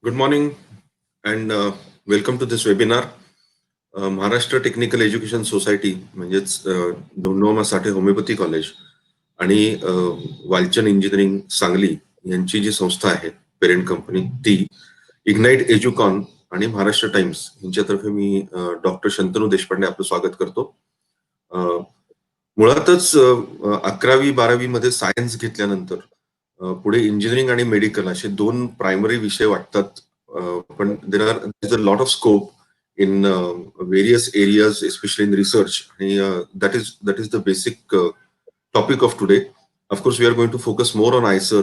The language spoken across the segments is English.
Good morning and welcome to this webinar. Maharashtra technical education society म्हणजेच दोंडोमा Sathe homoeopathy college आणि Walchand engineering Sangli यांची जी संस्था आहे पेरेंट कंपनी ती इग्नाइट एज्युकॉन आणि महाराष्ट्र टाइम्स यांच्यातर्फे मी डॉक्टर शंतनू देशपांडे आपलं स्वागत करतो. मुळातच 11वी-12वी मध्ये सायन्स घेतल्यानंतर पुढे इंजिनिअरिंग आणि मेडिकल असे दोन प्रायमरी विषय वाटतात, पण there are a lot of scope in various areas, especially in research. That is the basic topic of today. Of course, we are going to focus more on IISER.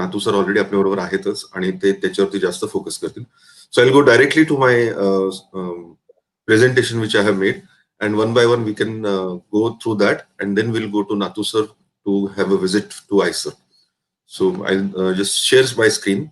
Natu sir already आपल्या बरोबर आहेतच आणि ते त्याच्यावरती जास्त focus करतील. So I'll go directly to my presentation which I have made, and one by one we can go through that, and then we'll go to Natu sir to have a visit to IISER. So I'll just share my screen.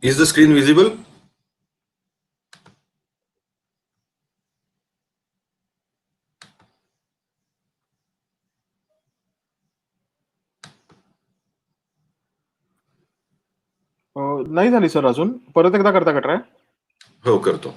Is the screen visible? नाही झाली sir, अजून परत एकदा करता का try? हो, करतो.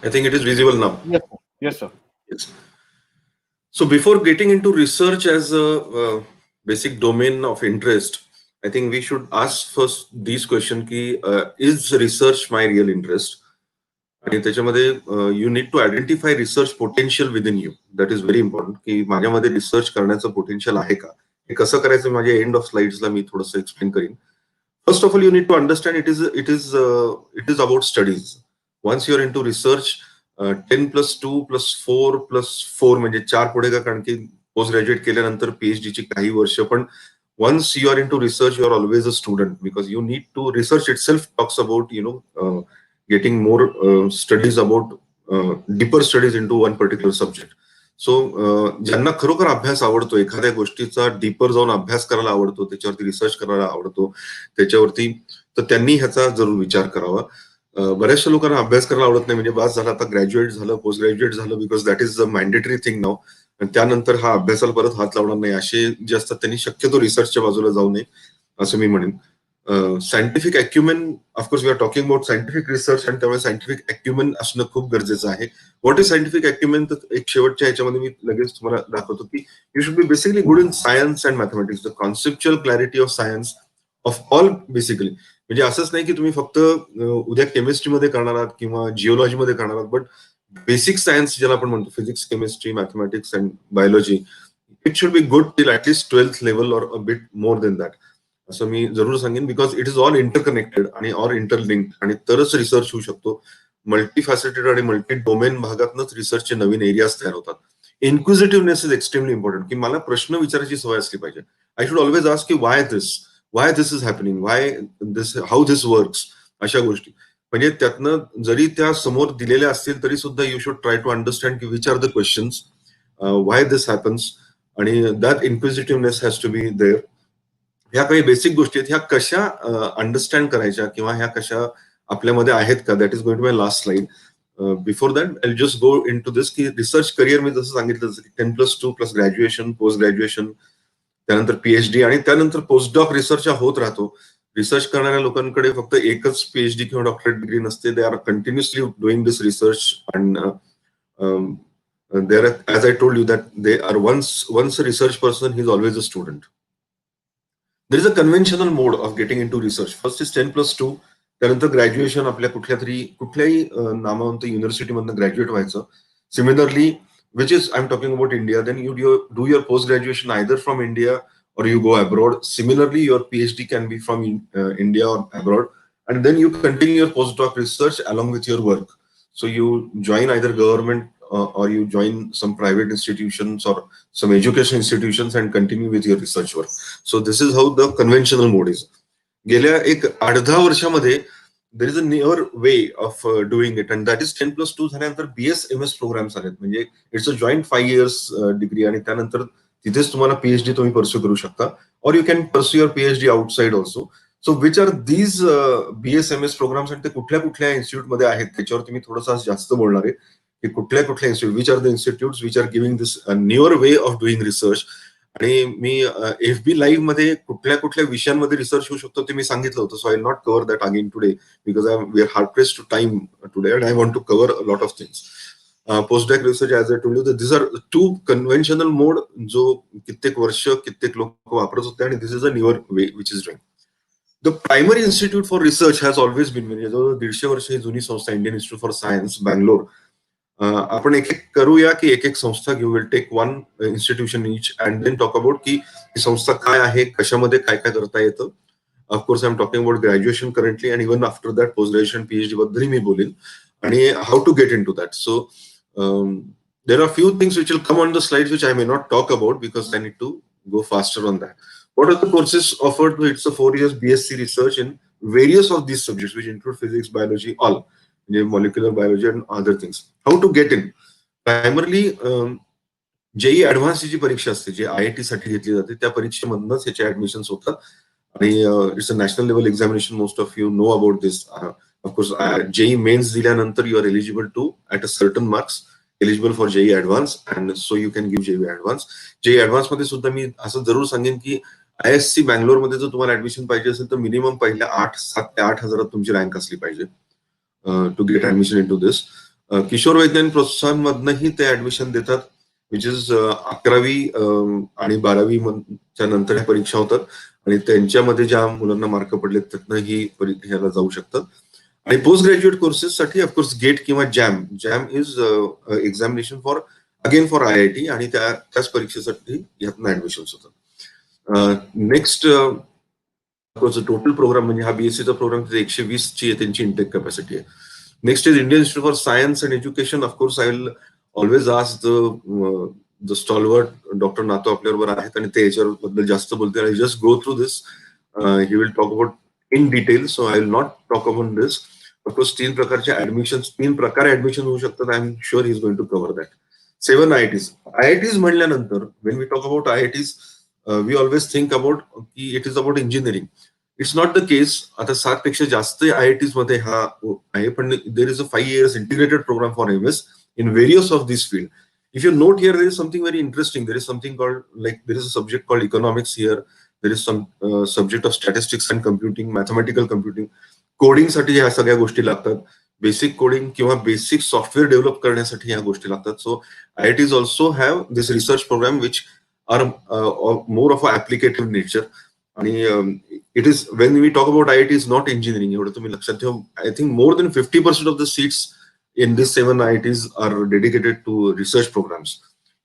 I think it is visible now. Yes, sir. Yes. So before getting into research as a basic domain of interest, I think we should ask first these question ki is research my real interest? आणि त्याच्यामध्ये you need to identify research potential within you. That is very important की माझ्यामध्ये research करण्याचं potential आहे का? हे कसं करायचं माझ्या एंड ऑफ स्लाइड्सला मी थोडंसं एक्सप्लेन करीन. First of all, you need to understand it is about studies. Once you're into research, 10 plus 2 plus 4 plus 4 म्हणजे 4 पुढे का, कारण की पोस्ट ग्रॅज्युएट केल्यानंतर PhD ची काही वर्ष. पण once you are into research, you are always a student because you need to research itself talks about getting more studies about deeper studies into one particular subject. सो ज्यांना खरोखर अभ्यास आवडतो, एखाद्या गोष्टीचा डीपर जाऊन अभ्यास करायला आवडतो, त्याच्यावरती रिसर्च करायला आवडतो, त्याच्यावरती तर त्यांनी ह्याचा जरूर विचार करावा. बऱ्याचशा लोकांना अभ्यास करायला आवडत नाही, म्हणजे बस झालं आता ग्रॅज्युएट झालं, पोस्ट ग्रॅज्युएट झालं, because that is the mandatory thing now, आणि त्यानंतर हा अभ्यासाला परत हात लावणार नाही असे जे असतात त्यांनी शक्यतो रिसर्चच्या बाजूला जाऊ नये असं मी म्हणेन. Scientific acumen, of course we are talking about scientific research, आणि त्यामुळे सायंटिफिक अॅक्युमेन असणं खूप गरजेचं आहे. What is scientific acumen? तर एक शेवटच्या ह्याच्यामध्ये मी लगेच तुम्हाला दाखवतो की you should be basically good in science and mathematics, the conceptual clarity of science of all basically. म्हणजे असंच नाही की तुम्ही फक्त उद्या केमिस्ट्रीमध्ये करणार आहात किंवा जिओलॉजीमध्ये करणार आहात, बट बेसिक सायन्स ज्याला आपण म्हणतो, physics, chemistry, mathematics and biology, it should be good till at least 12th level or a bit more than that, असं मी जरूर सांगेन. Because it is all interconnected आणि ऑर इंटरलिंक्ड, आणि तरच रिसर्च होऊ शकतो. मल्टीफॅसेटेड आणि मल्टी डोमेन भागातनच रिसर्चचे नवीन एरियाज तयार होतात. इन्क्विजिटिव्हनेस इज एक्स्ट्रीमली इम्पॉर्टंट, की मला प्रश्न विचारायची सवय असली पाहिजे. आय शुड ऑलवेज आस्क की why this is happening, why this, how this works, अशा गोष्टी. म्हणजे त्यातनं जरी त्या समोर दिलेल्या असतील तरी सुद्धा you should try to understand की which are the questions, why this happens, आणि that inquisitiveness has to be there. ह्या काही बेसिक गोष्टी आहेत, ह्या कशा अंडरस्टँड करायच्या किंवा ह्या कशा आपल्यामध्ये आहेत का, that is going to my last slide. Before that I just go in to this की रिसर्च करिअर मी जसं सांगितलं 10+2 प्लस ग्रॅज्युएशन, पोस्ट ग्रॅज्युएशन, त्यानंतर PhD, आणि त्यानंतर पोस्टडॉक रिसर्च होत राहतो. रिसर्च करणाऱ्या लोकांकडे फक्त एकच पीएचडी किंवा डॉक्टरेट डिग्री नसते. They are continuously doing this research and there, as I told you, that they are once a research person, he's always a student. There is a conventional mode of getting into research. First is 10+2. त्यानंतर graduation आपल्या कुठल्याही नामवंत युनिव्हर्सिटीमधनं graduate व्हायचं. Similarly, which is I'm talking about India, then you do your post graduation either from India or you go abroad. Similarly, your PhD can be from India or abroad, and then you continue your postdoc research along with your work. So you join either government or you join some private institutions or some education institutions and continue with your research work. So this is how the conventional mode is. गेल्या एक 8-10 वर्षामध्ये there is a newer way of doing it, and that is 10+2 झाल्यानंतर BS-MS programmes आलेत. म्हणजे it's a joint 5 years degree, आणि त्यानंतर तिथेच तुम्हाला पीएचडी तुम्ही परस्यू करू शकता, और you can pursue your PhD outside also. So which are these BS-MS programmes, आणि ते कुठल्या कुठल्या इन्स्टिट्यूटमध्ये आहेत त्याच्यावरती मी थोडंसं जास्त बोलणार आहे की कुठल्या कुठल्या institute, which are the institutes which are giving this newer way of doing research. आणि मी FB लाईव्ह मध्ये कुठल्या कुठल्या विषयांमध्ये रिसर्च होऊ शकतो ते मी सांगितलं होतं. So I will not cover that again today because we are hard pressed to time today and I want to cover a lot of things. Postdoc research, as I told you, this are 2 conventional mode जो कित्येक वर्ष कित्येक लोक वापरत होते, आणि this is a newer way which is doing. The primary institute for research has always been, म्हणजे जवळ 150 वर्ष ही जुनी संस्था Indian institute for Science Bangalore. आपण एक एक करूया की एक एक संस्था घेऊ. Will take one institution each and then talk about की ही संस्था काय आहे, कशामध्ये काय काय करता येतं. Of course I am talking about graduation currently, and even after that post graduation PhD बद्दलही मी बोलेन, आणि how to get in to that. So there are few things which will come on the slides which I may not talk about because I need to go faster on that. What are the courses offered? It's a 4 years BSc research in various of these subjects, which include physics, biology, all molecular biology and other things. How to get in? Primarily JEE advance जी परीक्षा असते, जे IIT साठी घेतली जाते, त्या परीक्षेमधूनच याचे admissions होतात. आणि it's a national level examination. Most of you know about this. Of course JEE mains दिल्यानंतर you are eligible to at a certain marks eligible for JEE advance, and so you can give JEE advance. JEE advance मध्ये सुद्धा मी असं जरूर सांगेन की IISc बँगलोरमध्ये जर तुम्हाला admission पाहिजे असेल तर मिनिमम पहिल्या 7 ते 8 हजारात तुमची रँक असली पाहिजे to get admission in to this. Kishore Vaigyanik Protsahan मधनंही ते ऍडमिशन देतात, विच इज 11वी आणि 12वी नंतर ह्या परीक्षा होतात, आणि त्यांच्यामध्ये ज्या मुलांना मार्क पडले त्यातनं ही ह्याला जाऊ शकतात. आणि पोस्ट ग्रॅज्युएट कोर्सेससाठी ऑफकोर्स गेट किंवा jam is examination for again for IIT, आणि त्याच परीक्षेसाठी यातनं ऍडमिशन होतात. नेक्स्ट टोटल प्रोग्राम म्हणजे हा BScचा प्रोग्राम 120 ची त्यांची इंटेक कॅपॅसिटी आहे. Next is Indian institute for science and education. Of course I will always ask the stalwart doctor Natu आपल्याबरोबर आहेत, आणि ते याच्याबद्दल जास्त बोलतील. I just go through this. He will talk about in detail, so I will not talk about this. Of course 3 प्रकारचे admission, 3 प्रकारे admission होऊ शकतात. I am sure he is going to cover that. 7 IITs म्हणल्यानंतर when we talk about IITs, we always think about की it is about engineering. It's not the case. आता 7 पेक्षा जास्त IITs मध्ये हा आहे, पण there is a 5 years integrated programme for MS in various of these fields. If you note here, there is something very interesting. There is something called, like, there is a subject called economics here. There is some subject of statistics and computing, mathematical computing. Coding साठी ह्या सगळ्या गोष्टी लागतात. Basic coding किंवा basic software develop करण्यासाठी ह्या गोष्टी लागतात. So IITs also have this research programme which are more of a applicative nature. आणि it is when we talk about IITs not engineering, एवढं तुम्ही लक्षात ठेवा. I think more than 50% of the seats in these 7 IITs are dedicated to research programs,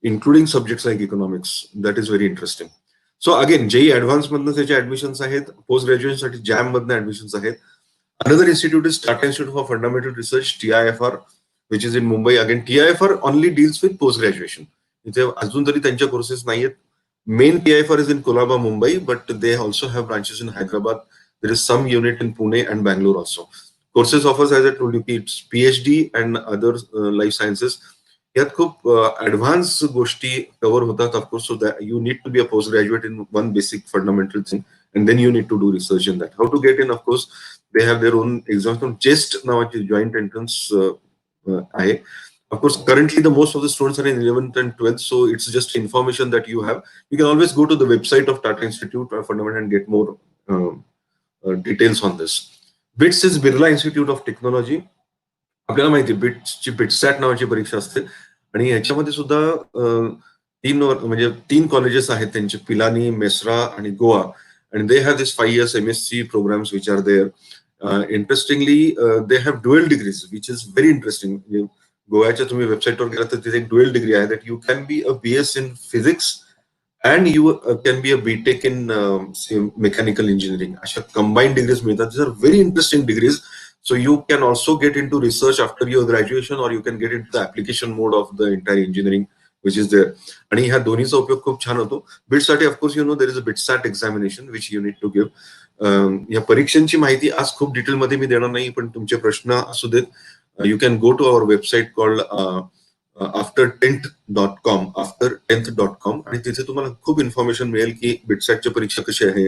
including subjects like economics. That is very interesting. So again, JEE advanced मधनं त्याचे admissions आहेत. Post graduation साठी jam मधनं admissions आहेत. Another institute is Tata Institute for Fundamental Research, TIFR, which is in Mumbai. Again, TIFR only deals with post graduation. इथे अजून तरी त्यांच्या कोर्सेस नाहीयेत. Main TIFR is in Colaba, Mumbai, but they also have branches in Hyderabad. There is some unit in Pune and Bangalore also. Courses offers, as I told you, it's PhD and other life sciences. यात खूप advance गोष्टी cover होतात. Of course, so that you need to be a post graduate in one basic fundamental thing, and then you need to do research in that. How to get in? Of course they have their own exams. JEST नावाची joint entrance आहे. Of course currently the most of the students are in 11th and 12th, so it's just information that you have. You can always go to the website of Tata Institute for Fundamental and get more details on this. BITS is Birla Institute of Technology. आपल्याला माहिती बिट्सची बिटसॅट नावाची परीक्षा असते आणि ह्याच्यामध्ये सुद्धा म्हणजे 3 colleges आहेत त्यांचे, पिलानी, मेसरा आणि Goa, and they have this 5 years MSc programs which are there. Interestingly, they have dual degrees, which is very interesting. गोव्याच्या तुम्ही वेबसाईटवर गेला तर तिथे एक ड्युअल डिग्री आहे, that you can be a BS in physics and you can be a BTech in mechanical engineering. अशा combined degrees मिळतात. These are very interesting degrees. So you can also get into research after your graduation, or you can get into the application mode of the entire engineering which is there. आणि ह्या दोन्हीचा उपयोग खूप छान होतो. बिटसाठी of course there is a BITSAT examination which you need to give. या परीक्षांची माहिती आज खूप डिटेलमध्ये मी देणार नाही, पण तुमचे प्रश्न असू देत. You can go to our website called after10th.com, after10th.com, आणि तिथे तुम्हाला खूप इन्फॉर्मेशन मिळेल की बिटसॅटची परीक्षा कशी आहे,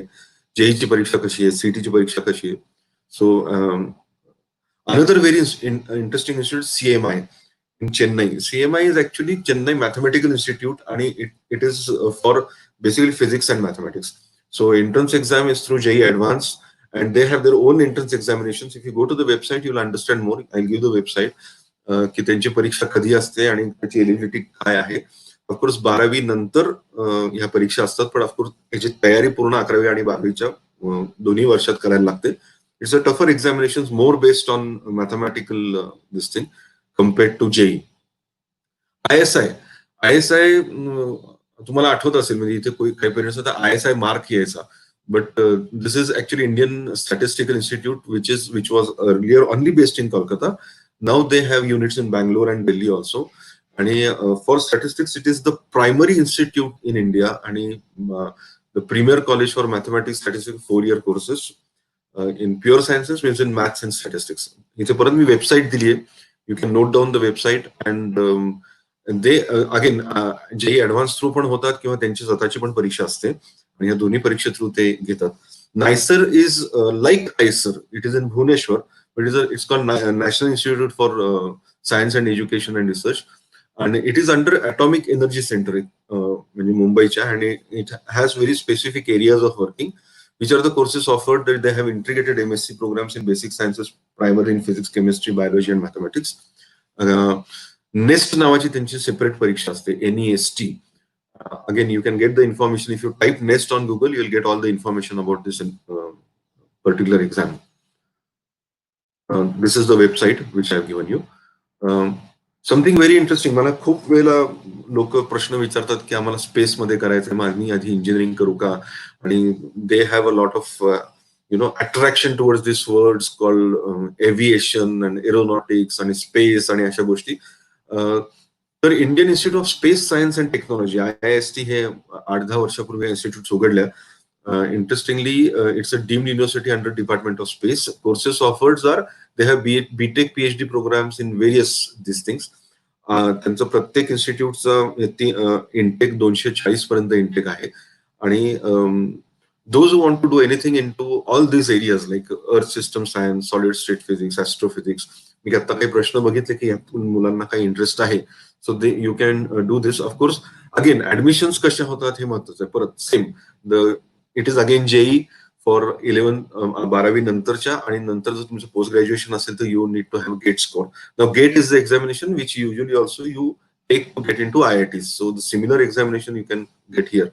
जेईची परीक्षा कशी आहे, सीईटीची परीक्षा कशी आहे. सो another very interesting institute, CMI in Chennai. CMI is actually Chennai Mathematical Institute, and it is for basically physics and mathematics. So entrance exam is through JEE Advanced, and they have their own entrance examinations. If you go to the website, you'll understand more. I'll give the website. की त्यांची परीक्षा कधी असते आणि त्याची eligibility काय आहे. Of course 12वी नंतर ह्या परीक्षा असतात, पण ऑफकोर्स याची तयारी पूर्ण 11वी आणि 12वीच्या दोन्ही वर्षात करायला लागते. It's a tougher examinations, more based on mathematical this thing compared to JEE. ISI तुम्हाला आठवत असेल, म्हणजे इथे काही पेरेंट्स होता ISI मार्क यायचा, but this is actually Indian Statistical Institute, which was earlier only based in Kolkata. Now they have units in Bangalore and Delhi also. And for statistics, it is the primary institute in India, and the premier college for mathematics, statistics, 4-year courses. In pure sciences means in maths and statistics. इथे परत मी website दिली आहे. You can note down the website, and they again JEE Advanced through पण होतात किंवा त्यांची स्वतःची पण परीक्षा असते, आणि या दोन्ही परीक्षे थ्रू ते घेतात. NIISER is like IISER. It is in Bhubaneswar, but it's called National Institute for Science and Education and Research, and it is under Atomic Energy Center, म्हणजे मुंबईच्या, and it has very specific areas of working. Which are the courses offered? That they have integrated MSc programs in basic sciences, primarily in physics, chemistry, biology, and mathematics. NEST नावाची त्यांची separate परीक्षा असते, NEST. Again, you can get the information if you type NEST on Google. You'll get all the information about this particular exam. This is the website which I have given you. Something very interesting. मला खूप वेळेला लोक प्रश्न विचारतात की आम्हाला space मध्ये करायचंय, मग मी आधी इंजिनिअरिंग करू का? आणि they have a lot of attraction towards this words called aviation and aeronautics आणि स्पेस आणि अशा गोष्टी. तर Indian Institute of space science and technology, IIST, हे 8-10 वर्षापूर्वी इन्स्टिट्यूट उघडल्या. Interestingly, it's a deemed university under Department of Space. Courses offered are, they have BTech PhD programs in various these things. त्यांचं प्रत्येक इन्स्टिट्यूटचं intake 240 पर्यंत intake आहे. आणि those who want to do anything into all these areas like earth system science, solid state physics, astrophysics, मी आता काही प्रश्न बघितले की यातून मुलांना काही इंटरेस्ट आहे, so they you can do this. Of course again admissions कशा होतात हे महत्वाचं आहे. परत same it is again JEE for 12वी नंतरच्या, आणि नंतर जर तुमचं पोस्ट ग्रॅज्युएशन असेल तर you need to have GATE score. Now GATE is the examination which usually also you take to get in to IITs. So the similar examination you can get here.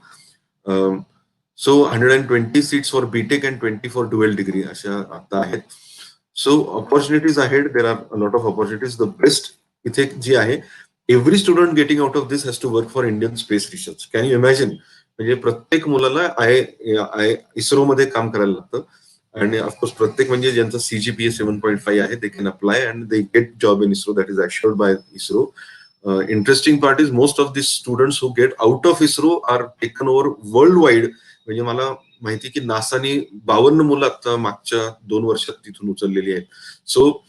So 120 seats for BTech and 20 for dual degree अशा आता आहेत. So opportunities आहेत, there are a lot of opportunities. The best इथे जी आहे, every student getting out of this has to work for Indian space research. Can you imagine? म्हणजे प्रत्येक मुलाला इस्रो मध्ये काम करायला लागतं. आणि ऑफकोर्स प्रत्येक, म्हणजे ज्यांचा CGPA 7.5 आहे, they can apply and they get job in ISRO. That is assured by ISRO. Interesting part is most of this students who get out of ISRO are taken over world wide. म्हणजे मला माहिती की नासाने 52 मुलं आता मागच्या 2 वर्षात तिथून उचललेली आहेत. So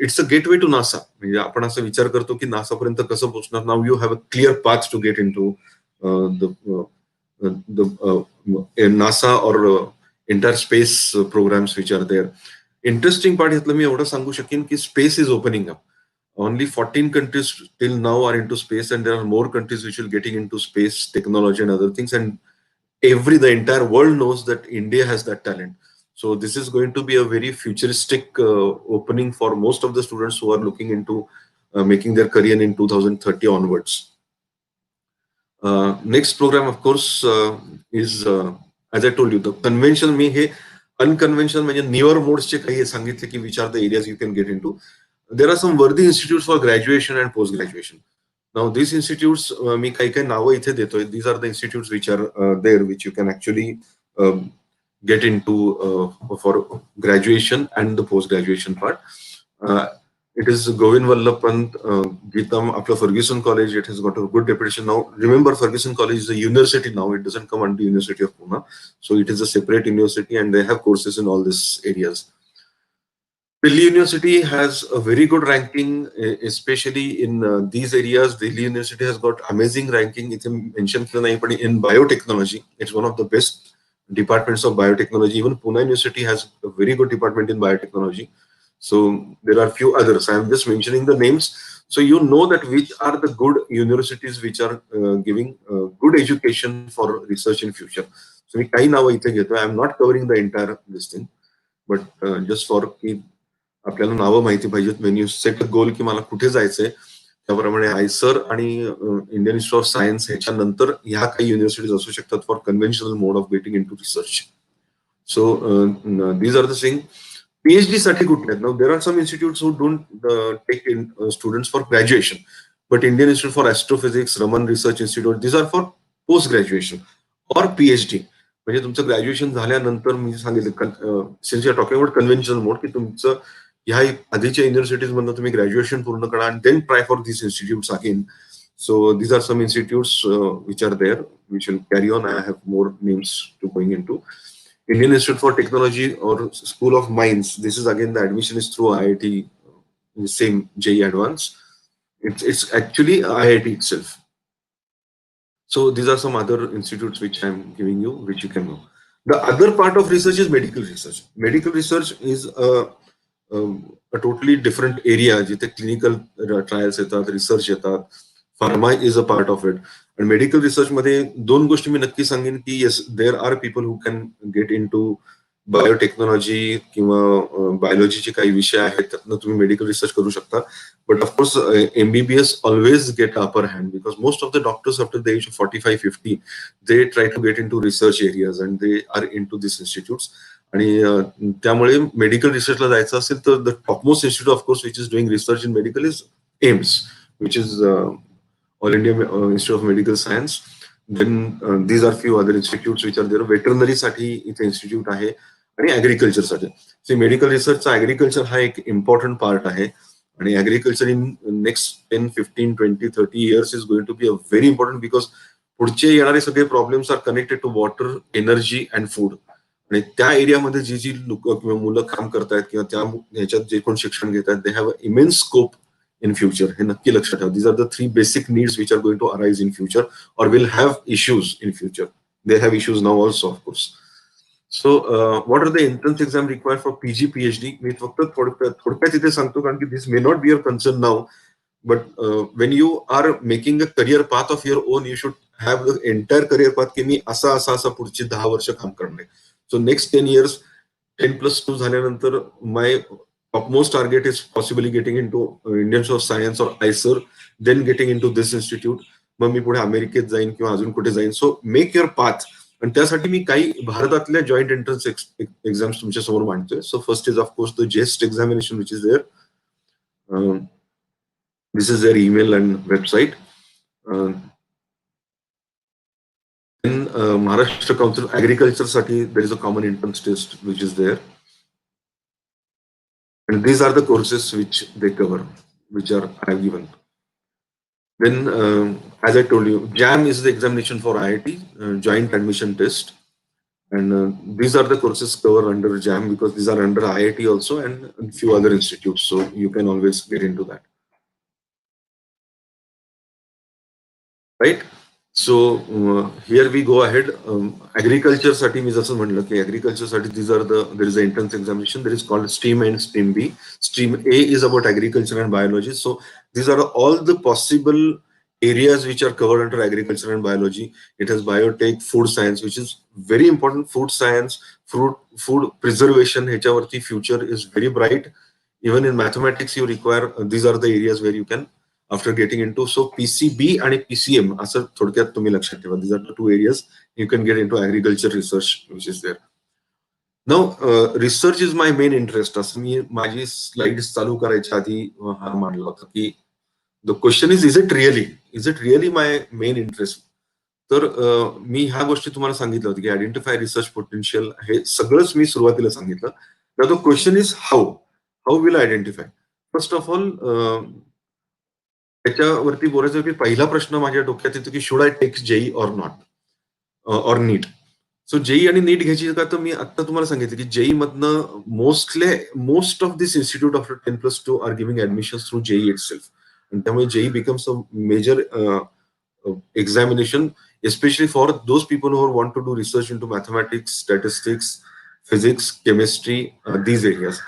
it's a gateway to NASA. म्हणजे आपण असं विचार करतो की नासा पर्यंत कसं पोहोचणार. Now you have a clear path to get in to NASA or entire space programs which are there. Interesting part ह्यातलं मी एवढं सांगू शकेन की space is opening up. Only 14 countries till now are into space, and there are more countries which will getting into space technology and other things, and the entire world knows that India has that talent. So this is going to be a very futuristic opening for most of the students who are looking into making their career in 2030 onwards. Next program, of course, is as I told you, the conventional me hey unconventional म्हणजे newer modes चे काही सांगितले की which are the areas you can get into. There are some worthy institutes for graduation and post graduation. Now these institutes मी काही नावं इथे देतोय. These are the institutes which are there which you can actually get into for graduation and the post graduation part. It is Govind Vallabh Pant, Geetam, after Ferguson College. It has got a good reputation now. Remember, Ferguson College is a university now. It doesn't come under University of Pune. So it is a separate university and they have courses in all these areas. Delhi University has a very good ranking, especially in these areas. Delhi University has got amazing ranking. It's mentioned in biotechnology. It's one of the best departments of biotechnology. Even Pune University has a very good department in biotechnology. So there are few others. I am just mentioning the names. So you know that which are the good universities which are giving good education for research in future. So I am not covering the entire listing, but just for आपल्याला नावं माहिती पाहिजेत. When you set a goal की मला कुठे जायचंय, त्याप्रमाणे IISER आणि इंडियन इन्स्टिट्यूट ऑफ सायन्स ह्याच्यानंतर ह्या काही युनिव्हर्सिटीज असू शकतात for conventional mode of getting into research. So these are the thing. PhD साठी कुठले आहेत? Now there are some institutes who don't take in students for graduation, but Indian institute for Astrophysics, Raman Research Institute, these are for post graduation or PhD. म्हणजे तुमचं graduation झाल्यानंतर मी सांगितलं since you are talking about conventional mode की तुमचं ह्या आधीच्या universities मधून तुम्ही ग्रॅज्युएशन पूर्ण करा आणि then try for this institutes again. So these are some institutes which are there which will carry on. I have more names to going into. Indian Institute for Technology or School of Mines. This is again the admission is through IIT, same JEE Advanced. It's actually IIT itself. So these are some other institutes which I'm giving you, which you can know. The other part of research is medical research. Medical research is a totally different area. जिथे clinical trials येतात, research येतात. Pharma is a part of it. आणि medical research मध्ये दोन गोष्टी मी नक्की सांगेन की yes there are people who can get in to biotechnology किंवा बायोलॉजीचे काही विषय आहेत त्यातनं तुम्ही मेडिकल रिसर्च करू शकता. But of course MBBS always get upper hand because most of the doctors after the age of 45-50 they try to get in to research areas and they are in to this institutes. आणि त्यामुळे medical रिसर्चला जायचं असेल तर the topmost institute of course which is doing research in medical is AIIMS, which is All India Institute of Medical Science. Then these are few other institutes which are there. Veterinary साठी इथे institute आहे आणि agriculture साठी. So medical रिसर्चचा agriculture हा एक important part आहे आणि agriculture in next 10, 15, 20, 30 years is going to be a very important because पुढचे येणारे सगळे problems are connected to water, energy and food. आणि त्या एरियामध्ये जी लोक किंवा मुलं काम करतायत किंवा त्या ह्याच्यात जे कोण शिक्षण घेतात they have a immense scope in future. हे नक्की लक्षात ठेवा. These are the three basic needs which are going to arise in future or will have issues in future. They have issues now also, of course. So what are the entrance exam required for PG PhD? मी फक्त थोडक्यात इथे सांगतो कारण की this may not be your concern now, but when you are making a career path of your own, you should have the entire career path की मी असा पुढची 10 वर्ष काम करणे. So next 10 years 10+2 झाल्यानंतर my topmost target is possibly getting into Indian Institute of Science or IISER, then getting into this institute. मग मी पुढे अमेरिकेत जाईन किंवा अजून कुठे जाईन. So make your path. आणि त्यासाठी मी काही भारतातल्या जॉईंट एंट्रन्स एक्झाम्स तुमच्या समोर मांडतोय. So first is of course the JEST examination which is there. This is their email and website. Maharashtra council agriculture साठी there is a common entrance test which is there. And these are the courses which they cover, which are I have given. Then, as I told you, JAM is the examination for IIT, Joint Admission Test. And these are the courses covered under JAM because these are under IIT also and a few other institutes. So you can always get into that. Right? So here we go ahead. Agriculture साठी मी जसं म्हणलं की agriculture साठी there is an entrance examination. There is called Stream A and Stream B. Stream A is about agriculture and biology. So these are all the possible areas which are covered under agriculture and biology. It has biotech, food science, which is very important. Food science, food preservation, ह्याच्यावरती future is very bright. Even in mathematics you require, these are the areas where you can after getting into. So PCB आणि PCM असं थोडक्यात तुम्ही लक्षात ठेवा. These are the two areas you can get into agriculture research which is there. Now research is my main interest. असं मी माझी slides चालू करायच्या आधी हा मांडला होता की the question is it really my main interest? तर मी ह्या गोष्टी तुम्हाला सांगितलं होतं की आयडेंटिफाय रिसर्च पोटेन्शियल हे सगळंच मी सुरुवातीला सांगितलं. तर the question is how will identify. First of all त्याच्यावरती बोलायचं की पहिला प्रश्न माझ्या डोक्यात येतो की should I take JEE or not or NEET. So JEE आणि नीट घ्यायची का, तर मी आता तुम्हाला सांगितलं की जेई मधनं most of this institute of 10+2 are giving admission through JEE itself. आणि त्यामुळे JEE becomes a major examination, especially for those people who want to do research into mathematics, statistics, physics, chemistry, these areas.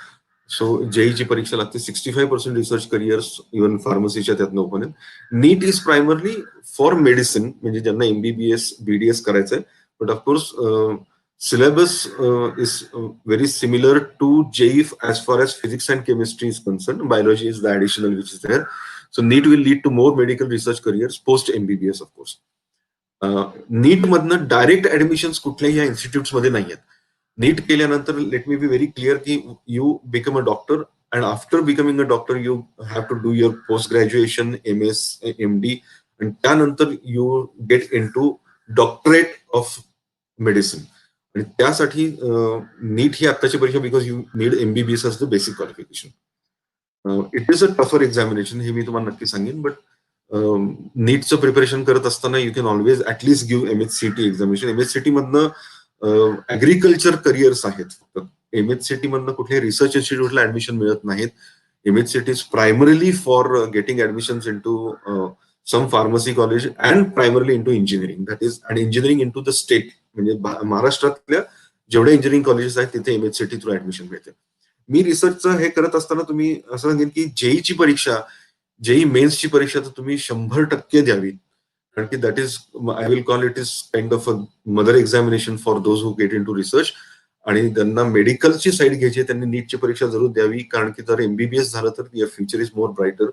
So JEE ची परीक्षा लागते. 65% research careers even pharmacyच्या त्यातनं open आहेत. NEET is primarily for medicine, म्हणजे ज्यांना MBBS BDS करायचंय. But of course syllabus is very similar to JEE as far as physics and chemistry is concerned. Biology is the additional which is there. So NEET will lead to more medical research careers post MBBS of course. NEET मधनं direct admissions कुठल्याही या institutes मध्ये नाही आहेत. NEET केल्यानंतर let me be very clear की you become a doctor and after becoming a doctor you have to do your post graduation MS MD आणि त्यानंतर you get in to doctorate of medicine. आणि त्यासाठी NEET ही आत्ताची परीक्षा because you need MBBS as the basic qualification. It is a tougher examination हे मी तुम्हाला नक्की सांगेन. बट नीटचं प्रिपरेशन करत असताना you can always at least give MHCT examination. MHCT मधनं ऍग्रिकल्चर करिअर्स आहेत फक्त. MHCT मधनं कुठल्याही रिसर्च इन्स्टिट्यूटला ऍडमिशन मिळत नाहीत. MHCT is primarily for getting admissions into some pharmacy college and primarily into engineering. That is and engineering in to the state, म्हणजे महाराष्ट्रातल्या जेवढ्या इंजिनिअरिंग कॉलेजेस आहेत तिथे MHCT थ्रू ऍडमिशन मिळते. मी रिसर्चचं हे करत असताना तुम्ही असं सांगेन की जेईची परीक्षा, जेई मेन्सची परीक्षा तर तुम्ही 100% द्यावी. कारण की that is I will call it is kind of a mother examination for those who get in to research. आणि त्यांना मेडिकलची साईड घ्यायची त्यांनी नीटची परीक्षा जरूर द्यावी. कारण की जर MBBS झालं तर your future is more brighter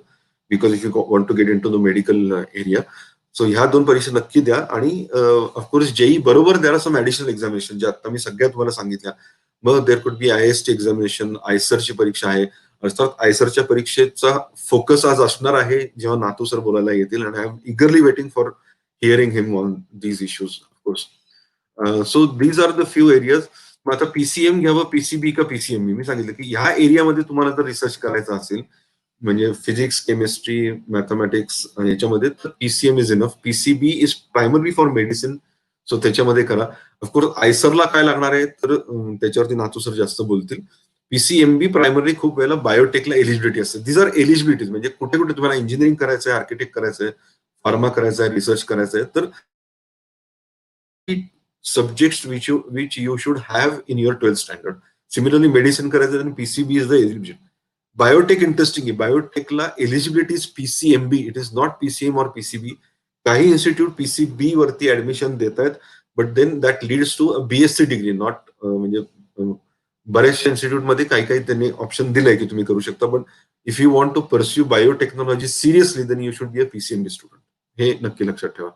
because if you want to get in to the medical area. So ह्या दोन परीक्षा नक्की द्या. आणि ऑफकोर्स जेई बरोबर द्याला सम ऍडिशनल एक्झामिनेशन जे आता मी सगळ्या तुम्हाला सांगितल्या. मग there could be IIST examination, आयसरची परीक्षा आहे. अर्थात आयसरच्या परीक्षेचा फोकस आज असणार आहे जेव्हा नातू सर बोलायला येतील. आणि I am eagerly waiting for hearing him on these issues of course. So these are the few areas. मग आता PCM घ्यावं, PCB का PCM? मी सांगितलं की ह्या एरियामध्ये तुम्हाला जर रिसर्च करायचा असेल म्हणजे फिजिक्स, केमिस्ट्री, मॅथमॅटिक्स याच्यामध्ये, तर PCM is enough. PCB is primarily for medicine. So त्याच्यामध्ये करा. ऑफकोर्स आयसरला काय लागणार आहे तर त्याच्यावरती नातू सर जास्त बोलतील. PCMB प्रायमरली खूप वेळेला बायोटेकला एलिजिबिलिटी असते. दीज आर एलिजिबिलिटीज, म्हणजे कुठे कुठे तुम्हाला इंजिनिअरिंग करायचंय, आर्किटेक्ट करायचंय, फार्मा करायचंय, रिसर्च करायचंय, तर subjects which you should have in your 12th standard. Similarly medicine करायचं आणि PCB is the eligibility. Biotech interesting आहे. बायोटेकला eligibility is PCMB. It is not PCM और PCB. काही इन्स्टिट्यूट PCB वरती ऍडमिशन देत आहेत. But then that leads to BSc degree, not म्हणजे बऱ्याचशा इन्स्टिट्यूटमध्ये काही त्यांनी ऑप्शन दिलंय की तुम्ही करू शकता. But if you want to pursue biotechnology seriously then you should be a PCMB student. हे नक्की लक्षात ठेवा.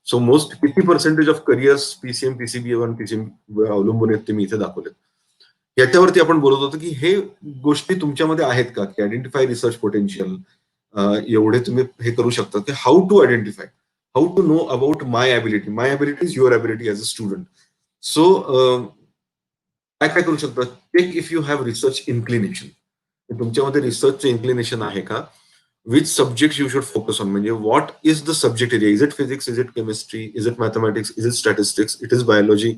So most 50% of careers PCM, PCB one PCM अवलंबून आहेत ते मी इथे दाखवलेत. याच्यावरती आपण बोलत होतो की हे गोष्टी तुमच्यामध्ये आहेत का की आयडेंटिफाय रिसर्च पोटेन्शियल. एवढे तुम्ही हे करू शकता की how to identify, how to know about my ability. My ability is your ability as a student. So काय करू शकता, take if you have research inclination. तुमच्यामध्ये रिसर्चचं इन्क्लिनेशन आहे का. Which subject you should focus on, म्हणजे what is the subject area. Is it physics, is it chemistry, is it mathematics, is it statistics, it is biology,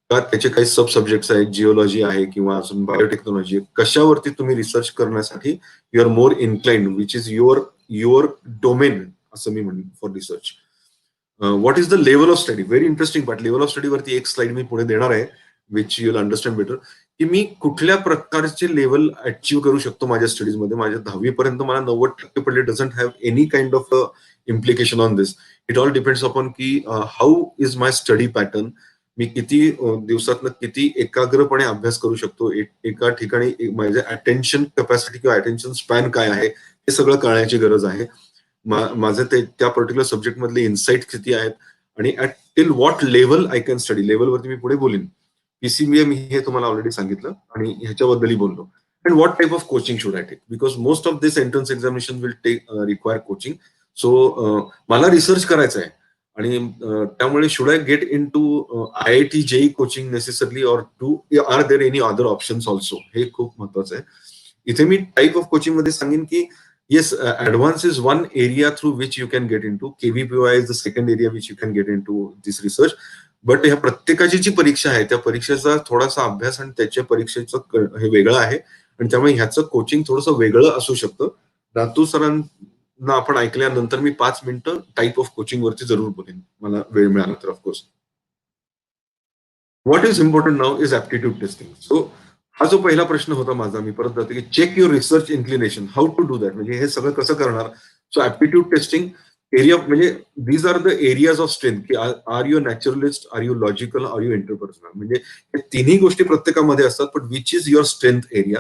का त्याचे काही सब subjects आहेत, जिओलॉजी आहे किंवा अजून बायोटेक्नॉलॉजी. कशावरती तुम्ही रिसर्च करण्यासाठी you are more inclined, which is your domain असं मी म्हणेन for research. What is the level of study. Very interesting part. Level of study वरती एक स्लाइड मी पुढे देणार आहे which you will understand better, की मी कुठल्या प्रकारचे लेवल अचीव्ह करू शकतो माझ्या स्टडीजमध्ये. माझ्या 10वी पर्यंत मला 90% पडले. Doesn't have any kind of implication on this. It all depends upon की how is my study pattern. मी किती दिवसातनं किती एकाग्रपणे अभ्यास करू शकतो, एका ठिकाणी माझे अटेन्शन कॅपॅसिटी किंवा अटेन्शन स्पॅन काय आहे हे सगळं कळण्याची गरज आहे. माझे त्या पर्टिक्युलर सब्जेक्ट मधले इन्साइट किती आहेत आणि at till what level I can study. लेव्हलवरती मी पुढे बोलीन. पीसीबीएम हे तुम्हाला ऑलरेडी सांगितलं आणि ह्याच्याबद्दलही बोललो. And what type of coaching should I take? Because most of this entrance examination will require coaching. So मला रिसर्च करायचं आहे आणि त्यामुळे should I get in to IIT JEE coaching necessarily or are there any other options also, हे खूप महत्वाचं आहे. इथे मी टाईप ऑफ कोचिंग मध्ये सांगेन की yes, advance is one area through which you can get in to. KVPY is the second area which you can get in to this research. But ह्या प्रत्येकाची जी परीक्षा आहे त्या परीक्षेचा थोडासा अभ्यास आणि त्याच्या परीक्षेचं हे वेगळं आहे आणि त्यामुळे ह्याचं कोचिंग थोडंसं वेगळं असू शकतं. नातू सरांना आपण ऐकल्यानंतर मी 5 मिनिटं टाईप ऑफ कोचिंग वरती जरूर बोलेन, मला वेळ मिळाला तर of course. What is important now is aptitude testing. So हा जो पहिला प्रश्न होता माझा, मी परत जातो की check your research inclination, how to do that, म्हणजे हे सगळं कसं करणार. सो ऍप्टिट्यूड टेस्टिंग एरिया म्हणजे these are the areas of strength, की are you naturalist, are you logical, are you interpersonal. म्हणजे हे तिन्ही गोष्टी प्रत्येकामध्ये असतात, पण which is your strength area.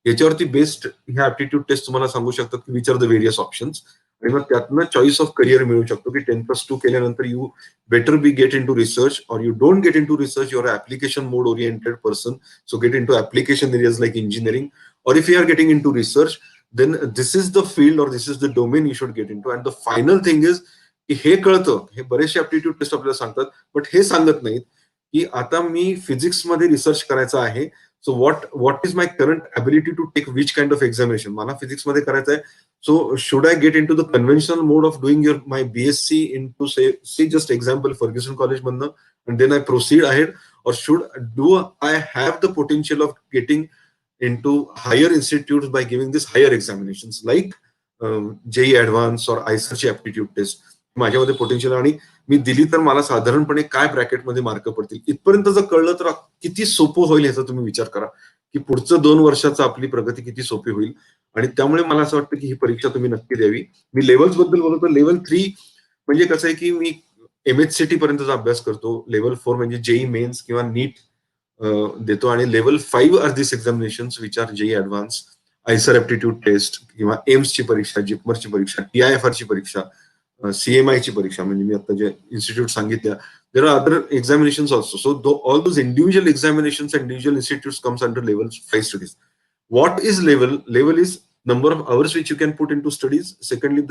याच्यावरती बेस्ड ह्या ऍप्टिट्यूड टेस्ट तुम्हाला सांगू शकतात की which are the various options आणि मग त्यातनं चॉईस ऑफ करिअर मिळू शकतो की 10+2 केल्यानंतर you better be get into research or you don't get into research, you're an application mode oriented person, so get into application areas like engineering. Or if you are getting into research, then this is the field or this is the domain you should get into. And the final thing is की हे कळतं, हे बरेचसे aptitude test आपल्याला सांगतात, but हे सांगत नाहीत की आता मी physics मध्ये रिसर्च करायचा आहे, so what is my current ability to take which kind of examination. मला फिजिक्स मध्ये करायचं आहे, so should I get into the conventional mode of doing my BSc into say just example Ferguson College madna and then I proceed ahead, or do I have the potential of getting into higher institutes by giving these higher examinations like JEE Advanced or IISER aptitude test. माझ्यामध्ये potential आणि मी दिली तर मला साधारणपणे काय ब्रॅकेटमध्ये mark पडतील, इथपर्यंत जर कळलं तर किती सोपं होईल याचा तुम्ही विचार करा की पुढचं 2 वर्षाचं आपली प्रगती किती सोपी होईल. आणि त्यामुळे मला असं वाटतं की ही परीक्षा तुम्ही नक्की द्यावी. मी लेव्हल्स बद्दल बोलतो. लेव्हल 3 म्हणजे कसं आहे की मी MHCT पर्यंतचा अभ्यास करतो. लेव्हल 4 म्हणजे JEE मेन्स किंवा नीट देतो आणि level 5 are this examinations which are JEE advance, IISER aptitude test किंवा एम्सची परीक्षा, जिपमरची परीक्षा, TIFR ची परीक्षा, CMI ची परीक्षा, म्हणजे मी आता जे इन्स्टिट्यूट सांगितल्या. There are other examinations also. So all those individual examinations and individual institutes comes under level 5 studies. What is level? Level is number of hours which you can put into studies. Secondly,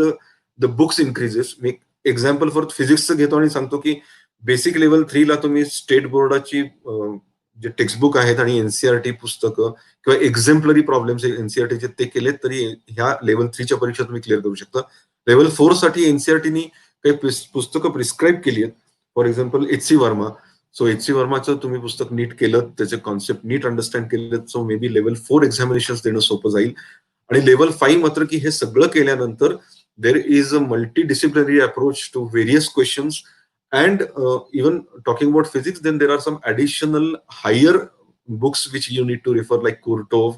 the books increases. मी example for फिजिक्सचं घेतो आणि सांगतो की basic level 3 ला तुम्ही state बोर्डाची जे textbook आहेत आणि NCERT पुस्तकं किंवा एक्झेम्पलरी प्रॉब्लेम्स NCERTचे ते केलेत तरी ह्या लेवल 3च्या परीक्षा तुम्ही क्लिअर करू शकता. लेवल 4 साठी NCERTनी काही पुस्तकं प्रिस्क्राईब केली आहेत. For example HC Verma. So HC वर्माचं तुम्ही पुस्तक नीट केलं, त्याचे कॉन्सेप्ट नीट अंडरस्टँड केले, सो मे बी लेवल 4 एक्झामिनेशन देणं सोपं जाईल. आणि लेवल 5 मात्र की हे सगळं केल्यानंतर there is a multidisciplinary approach to various questions and even talking about physics, then there are some additional higher books which you need to refer like Krotov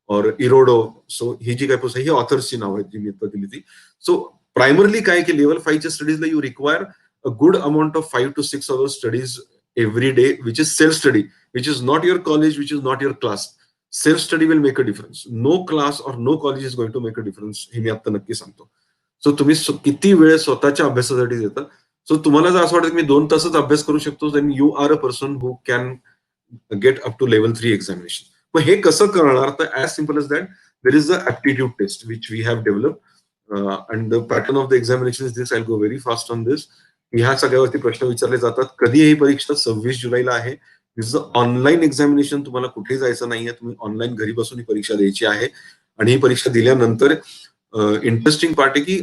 और इरोडोव. सो ही जी काही पुस्तक, ही ऑथर्सची नाव आहेत जी मी आता दिली ती. सो प्रायमरली काय की लेवल 5च्या स्टडीजला you require a good amount of 5 to 6 hours studies every day, which is self study, which is not your college, which is not your class. Self study will make a difference. No class or no college is going to make a difference, हे मी आता नक्की सांगतो. सो तुम्ही किती वेळ स्वतःच्या अभ्यासासाठी देता. सो तुम्हाला जर असं वाटतं की मी 2 तासच अभ्यास करू शकतो, then you are a person who can get up to level 3 examination. मग हे कसं करणार, तर as simple as that there is the aptitude test which we have developed and the pattern of the examination is this. I go very fast on this. ह्या सगळ्यावरती प्रश्न विचारले जातात. कधी ही परीक्षा 26 जुलैला आहे. This is online examination. तुम्हाला कुठेही जायचं नाहीये, तुम्ही ऑनलाईन घरी बसून ही परीक्षा द्यायची आहे. आणि ही परीक्षा दिल्यानंतर इंटरेस्टिंग पार्ट आहे की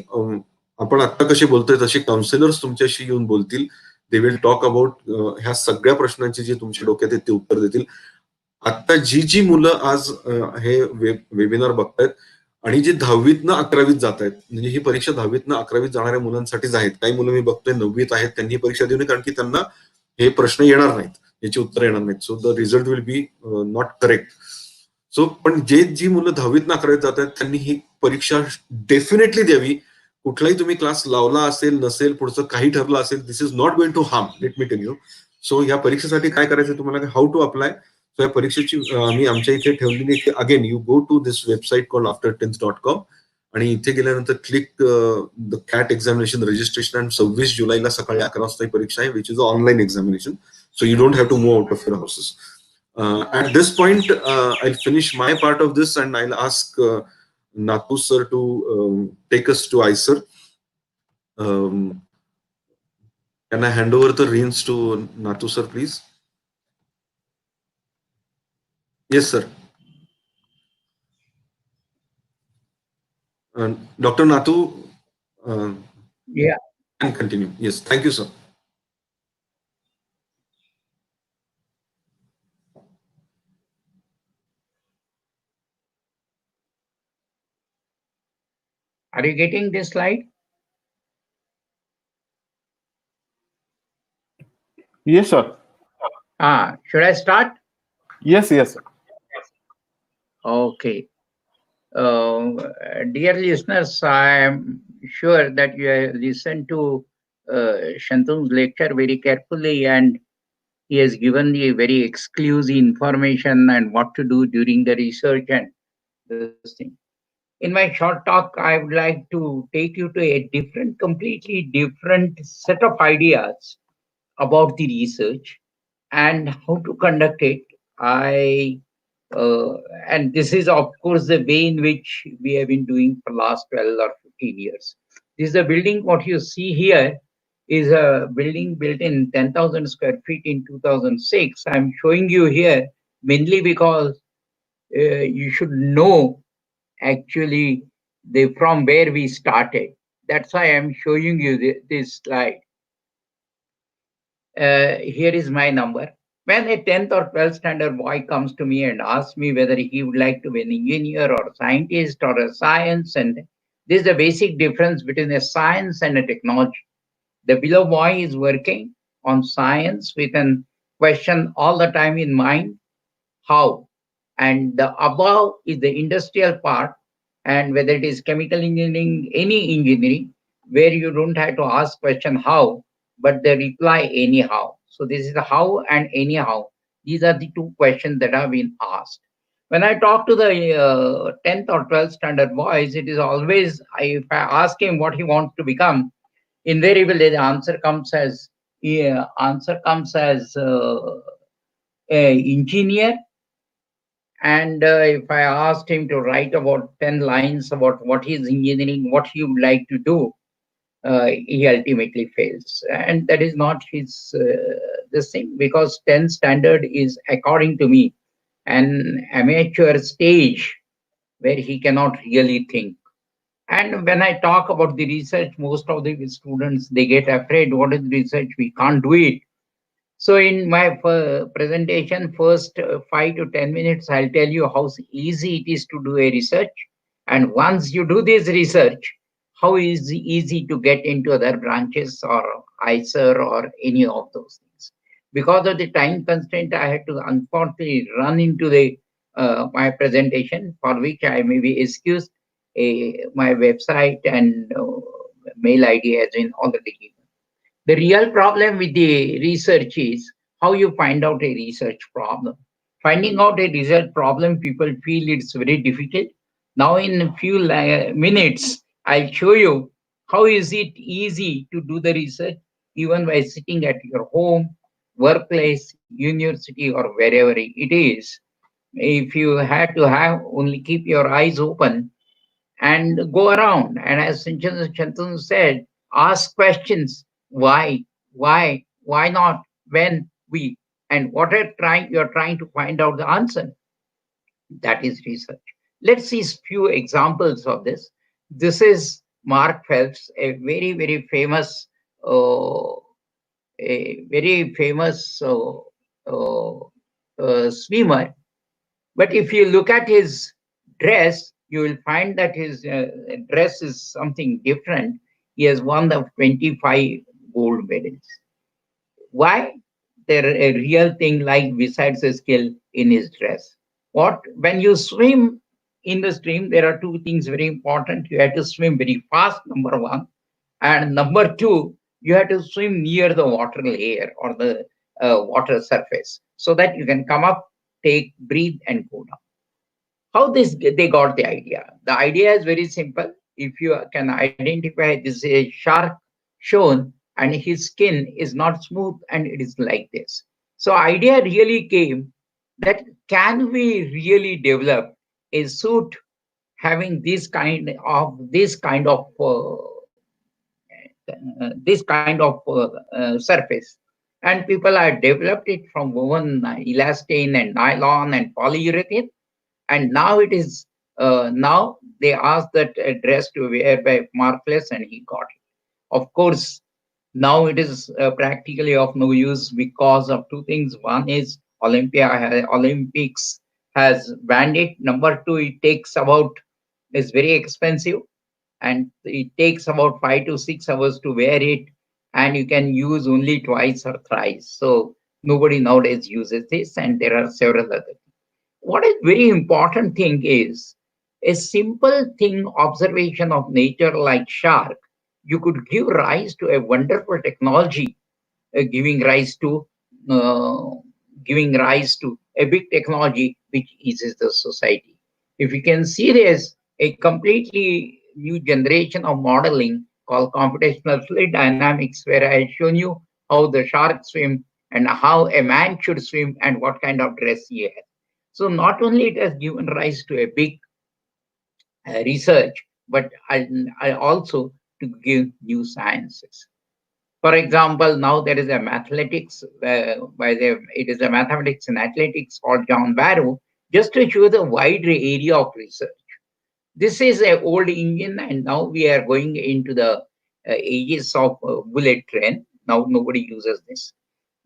आपण आता कसे बोलतोय तसे काउन्सिलर्स तुमच्याशी येऊन बोलतील. दे विल टॉक अबाउट ह्या सगळ्या प्रश्नांची जे तुमच्या डोक्यात आहेत ते उत्तर देतील. आता जी मुलं आज हे वेबिनार बघतायत आणि जे 10वीतनं 11वीत जात आहेत, म्हणजे ही परीक्षा 10वीतनं 11वीत जाणाऱ्या मुलांसाठीच आहेत. काही मुलं मी बघतोय 9वीत आहेत, त्यांनी परीक्षा देऊ नये कारण की त्यांना हे प्रश्न येणार नाहीत, याची उत्तर येणार नाहीत. So the result will be not correct. So पण जी मुलं 10वीतनं 11वीत जात आहेत त्यांनी ही परीक्षा डेफिनेटली द्यावी. कुठलाही तुम्ही क्लास लावला असेल नसेल, पुढचं काही ठरलं असेल, this is not going to harm, let me tell you. So या परीक्षेसाठी काय करायचं तुम्हाला, हाऊ टू अप्लाय. सो या परीक्षेची मी आमच्या इथे ठेवलेली की again you go to this website call after10s.com आणि इथे गेल्यानंतर click the CAT examination registration आणि 26 जुलैला सकाळी 11 वाजता ही परीक्षा आहे, which is online examination. So you don't have to move out of your houses. At this point, I'll finish my part of this and I'll ask Natu sir to take us to IISER. Um, can I hand over the reins to Natu sir, please? Yes, sir. Dr. Natu, uh, Yeah. can continue. Yes, thank you, sir. Are you getting this slide? Yes, sir. Should I start? Yes, yes. Okay. Dear listeners, I am sure that you have listened to Shantanu's lecture very carefully, and he has given the very exclusive information and what to do during the research and this thing. In my short talk, I would like to take you to a different, completely different set of ideas about the research and how to conduct it. I uh, and this is of course the way in which we have been doing for last 12 or 15 years. This is a building. What you see here is a building built in 10,000 square feet in 2006. I'm showing you here mainly because you should know actually the from where we started. That's why I'm showing you this slide. Here is my number. When a 10th or 12th standard boy comes to me and asks me whether he would like to be an engineer or a scientist or a science, and this is the basic difference between a science and a technology. The below boy is working on science with a question all the time in mind, how? And the above is the industrial part, and whether it is chemical engineering, any engineering, where you don't have to ask question how, but they reply anyhow. So this is the how and anyhow. These are the two questions that have been asked. When I talk to the 10th or 12th standard boys, it is always, if I ask him what he wants to become, invariably the answer comes as engineer. And if I asked him to write about 10 lines about what is engineering, what he would like to do, he ultimately fails. And that is not his this thing, because 10 standard is, according to me, an amateur stage where he cannot really think. And when I talk about the research, most of the students, they get afraid. What is research? We can't do it. So in my presentation, first 5 to 10 minutes, I'll tell you how easy it is to do a research. And once you do this research, how is easy to get into other branches or IISER or any of those things. Because of the time constraint, I had to unfortunately run into the my presentation, for which I may be excused. My website and mail ID has been already given. The real problem with the research is how you find out a research problem. Finding out a research problem, people feel it's very difficult. Now, in a few minutes, I'll show you how is it easy to do the research even by sitting at your home, workplace, university, or wherever it is. If you had to have only keep your eyes open and go around. And as Shantanu said, ask questions. Why not, when, we, and what you're trying to find out the answer. That is research. Let's see few examples of this. This is Mark Phelps, a very famous, uh, uh, swimmer. But if you look at his dress, you will find that his dress is something different. He has won the 25 gold medals. Why? There a real thing like besides a skill in his dress. What when you swim? in the stream, there are two things very important. You have to swim very fast, number one. And number two, you have to swim near the water layer or the water surface so that you can come up, take, breathe, and go down. How this they got the idea? The idea is very simple. If you can identify this is a shark shown and his skin is not smooth and it is like this. So idea really came that can we really develop a suit having this kind of surface, and people have developed it from woven elastane and nylon and polyurethane, and now it is now they asked that dress to wear by Marvelous, and he got it. Of course, now it is practically of no use because of two things. One is Olympics has banned it. Number two, it takes about is very expensive, and it takes about 5 to 6 hours to wear it, and you can use only twice or thrice. So nobody nowadays uses this, and there are several other. What is very important thing is a simple thing observation of nature like shark. You could give rise to a wonderful technology, giving rise to uh, giving rise to a big technology which eases the society. If you can see this, a completely new generation of modeling called computational fluid dynamics, where I have shown you how the shark swim and how a man should swim and what kind of dress he has. So not only it has given rise to a big research, but I also to give new sciences. For example, now there is a mathematics, it is a mathematics and athletics called John Barrow, just to show the wide area of research. This is an old engine, and now we are going into the ages of bullet train. Now nobody uses this.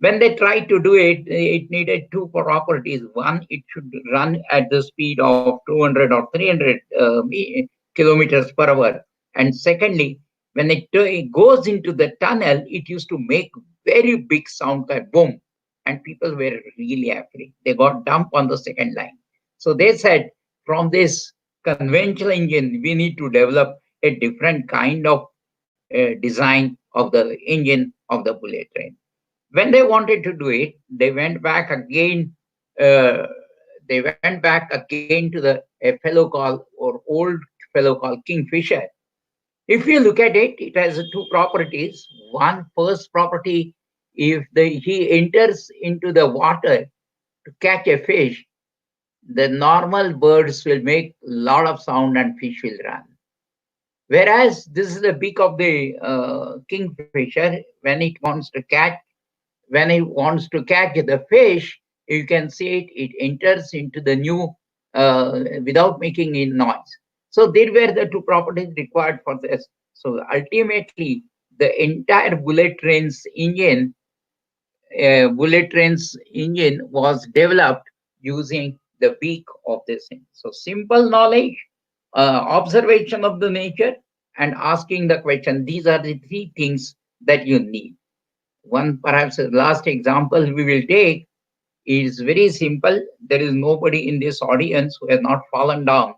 When they tried to do it, it needed two properties. One, it should run at the speed of 200 or 300 kilometers per hour. And secondly, when it goes into the tunnel, it used to make very big sound like boom. And people were really afraid. They got dumped on the second line. So they said, from this conventional engine, we need to develop a different kind of design of the engine of the bullet train. When they wanted to do it, they went back again. Uh, they went back again to a fellow called or old fellow called Kingfisher. If you look at it, it has two properties. One first property, if he enters into the water to catch a fish, the normal birds will make a lot of sound and fish will run. Whereas this is the beak of the kingfisher. When it wants to catch the fish, you can see it enters into the new without making any noise. So there were the two properties required for this. So ultimately, the entire bullet train's engine was developed using the beak of this thing. So simple knowledge, observation of the nature, and asking the question. These are the three things that you need. One perhaps the last example we will take is very simple. There is nobody in this audience who has not fallen down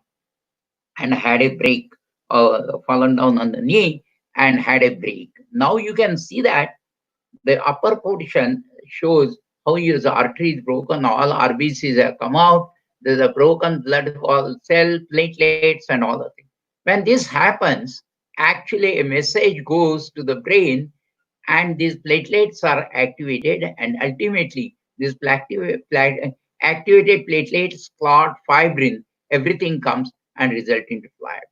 and had a break, fallen down on the knee and had a break. Now you can see that the upper portion shows how his artery is broken, all RBCs have come out, there's a broken blood cell, platelets, and all the things. When this happens, actually a message goes to the brain, and these platelets are activated, and ultimately these activated platelets, clot, fibrin, everything comes and result into fluid.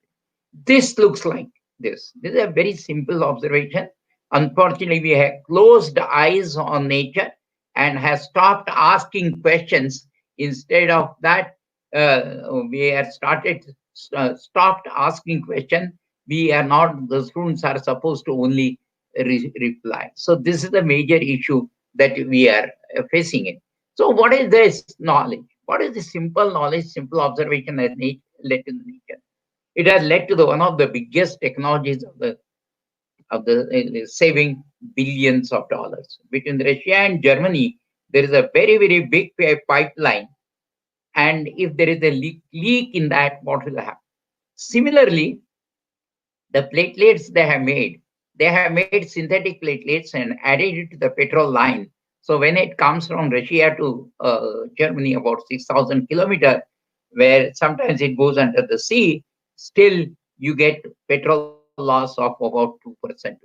This looks like this. This is a very simple observation. Unfortunately, we have closed eyes on nature and have stopped asking questions. Instead of that, we have stopped asking questions. We are not, the students are supposed to only reply. So this is the major issue that we are facing it. So what is this knowledge? What is the simple knowledge, simple observation that led to the nature? It has led to one of the biggest technologies of the saving billions of dollars. Between Russia and Germany, there is a very, very big pipeline, and if there is a leak in that, what will happen? Similarly, the platelets they have made synthetic platelets and added it to the petrol line. So when it comes from Russia to Germany, about 6,000 kilometers, where sometimes it goes under the sea, still you get petrol loss of about 2% only.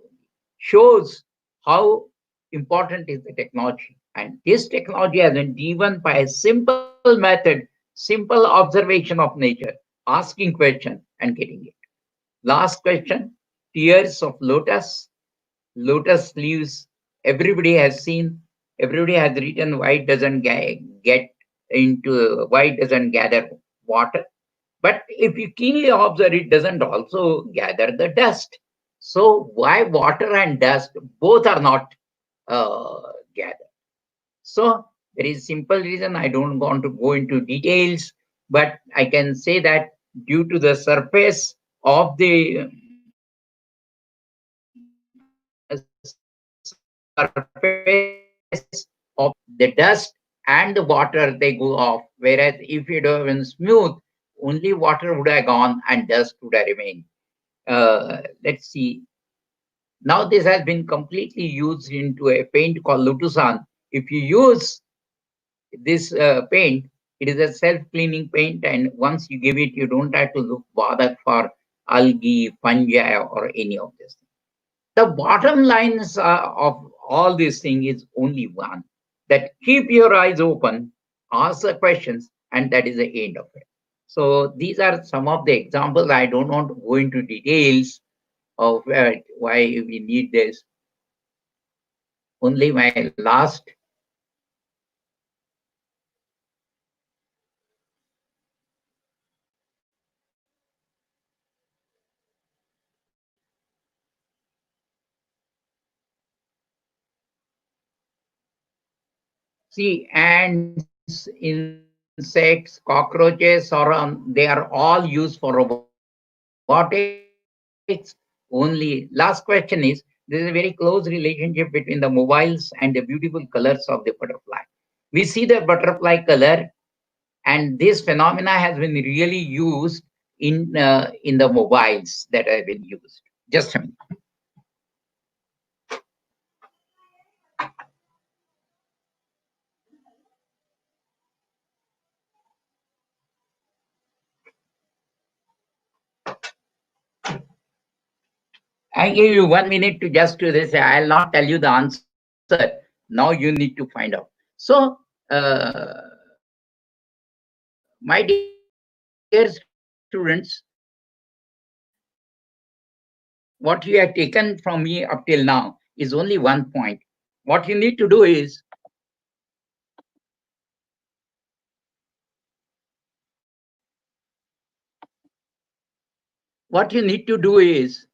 Shows how important is the technology. And this technology has been given by a simple method, simple observation of nature, asking question and getting it. Last question, tears of lotus. Lotus leaves, everybody has seen, everybody has written why it doesn't get into, why it doesn't gather water. But if you keenly observe, it doesn't also gather the dust. So why water and dust both are not gathered? So there is simple reason. I don't want to go into details, but I can say that due to the surface of the surface of the dust and the water, they go off. Whereas if it had been smooth, only water would have gone and dust would have remained. Let's see. Now this has been completely used into a paint called Lutusan. If you use this paint, it is a self-cleaning paint, and once you give it, you don't have to look bother for algae, fungi, or any of this. The bottom lines of all these things is only one, that keep your eyes open, ask the questions, and that is the end of it. So these are some of the examples. I don't want to go into details of why we need this. Only my last. See, ants, insects, cockroaches, they are all used for robotics only. Last question is, there is a very close relationship between the mobiles and the beautiful colors of the butterfly. We see the butterfly color, and this phenomena has been really used in the mobiles that have been used. Just a minute. I give you 1 minute to just do this. I'll not tell you the answer. Now you need to find out. So, my dear students, what you have taken from me up till now is only one point. What you need to do is, what you need to do is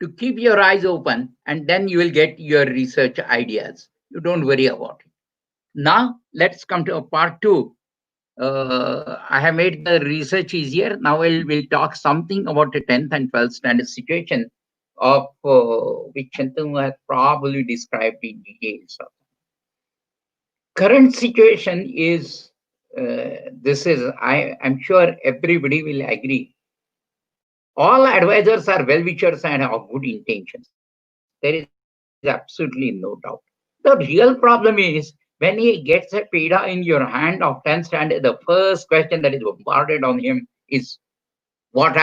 to keep your eyes open, and then you will get your research ideas. You don't worry about it. Now, let's come to part two. I have made the research easier. Now we'll talk something about the 10th and 12th standard situation of which Shantanu has probably described in details. Current situation is, I'm sure everybody will agree. All advisors are well-wishers and have good intentions. There is absolutely no doubt. The real problem is when he gets a PIDA in your hand of 10th standard, the first question that is bombarded on him is what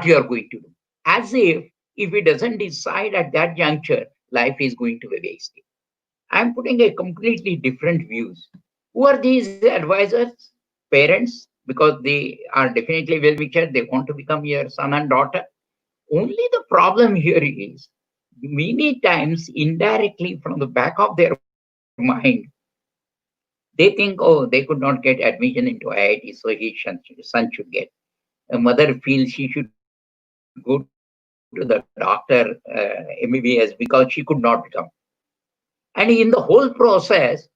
you are going to do. As if he doesn't decide at that juncture, life is going to be wasted. I'm putting a completely different views. Who are these advisors? Parents, because they are definitely well-wishers. They want to become your son and daughter. Only the problem here is many times indirectly from the back of their mind, they think, oh, they could not get admission into IIT, so his son should get. A mother feels she should go to the doctor, MBBS, because she could not become. And in the whole process,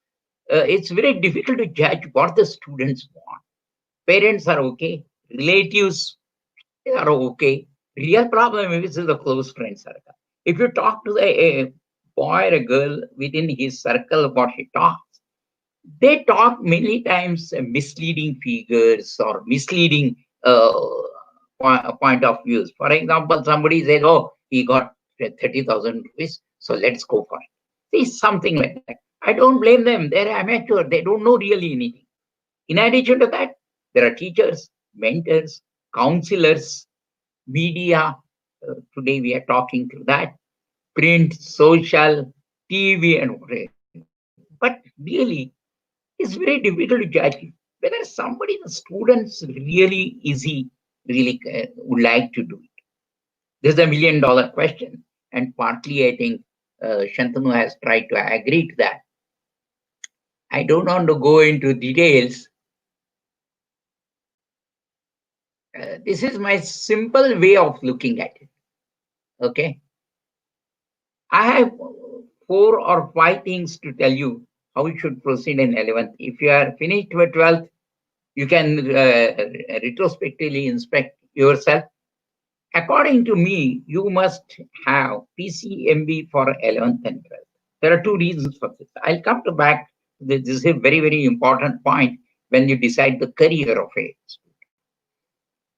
it's very difficult to judge what the students want. Parents are okay, relatives are okay. Real problem is the close friend circle. If you talk to a boy or a girl within his circle, what he talks, They talk many times misleading figures or misleading point of views. For example, somebody says, "Oh, he got 30,000 rupees, so let's go for it." See, something like that. I don't blame them. They're amateur. They don't know really anything. In addition to that, there are teachers, mentors, counselors, media. Today we are talking to that, print, social, TV, and whatever. But really, it's very difficult to judge whether somebody, the students, really really would like to do it. This is a $1,000,000 question, and partly I think Shantanu has tried to agree to that. I don't want to go into details. This is my simple way of looking at it. Okay, I have 4 or 5 things to tell you how you should proceed in 11th. If you are finished with 12th, you can retrospectively inspect yourself. According to me, you must have PCMB for 11th and 12th. There are 2 reasons for this. I'll come to back. This is a very, very important point when you decide the career of a student.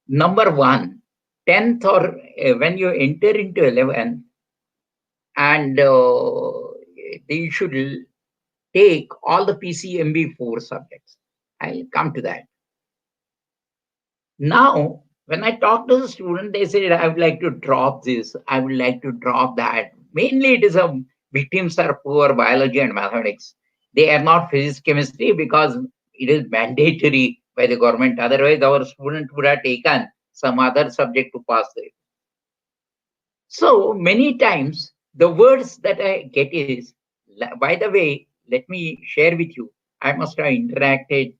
Number one, 10th or when you enter into 11th, and you should take all the PCMB 4 subjects. I'll come to that. Now, when I talk to the student, they say, I would like to drop this, I would like to drop that. Mainly it is victims are poor biology and mathematics. They are not physics, chemistry because it is mandatory by the government. Otherwise, our student would have taken some other subject to pass it. So many times, the words that I get is, by the way, let me share with you, I must have interacted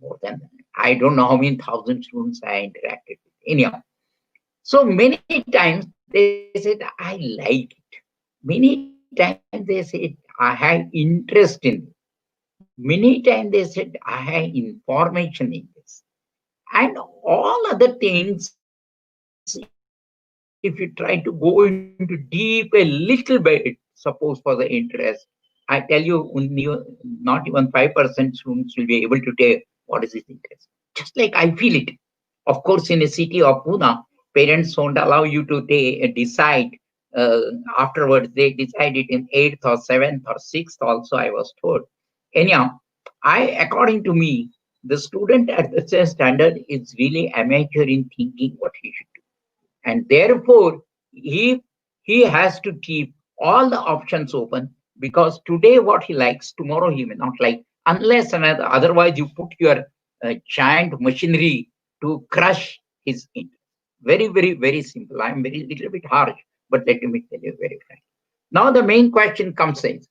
more than, I don't know how many thousand students I interacted with. Anyhow, so many times they said, I like it. Many times they said, I have interest in it. Many times they said, I have information in this. And all other things, if you try to go into deep a little bit, suppose for the interest, I tell you, not even 5% students will be able to tell what is his interest. Just like I feel it. Of course, in a city of Pune, parents won't allow you to decide afterwards. They decide it in 8th or 7th or 6th also, I was told. Anyhow, according to me, the student at the same standard is really amateur in thinking what he should do. And therefore, he has to keep all the options open, because today what he likes, tomorrow he may not like, unless and otherwise you put your giant machinery to crush his interest. Very, very, very simple. I'm very little bit harsh, but let me tell you very frank. Now the main question comes in: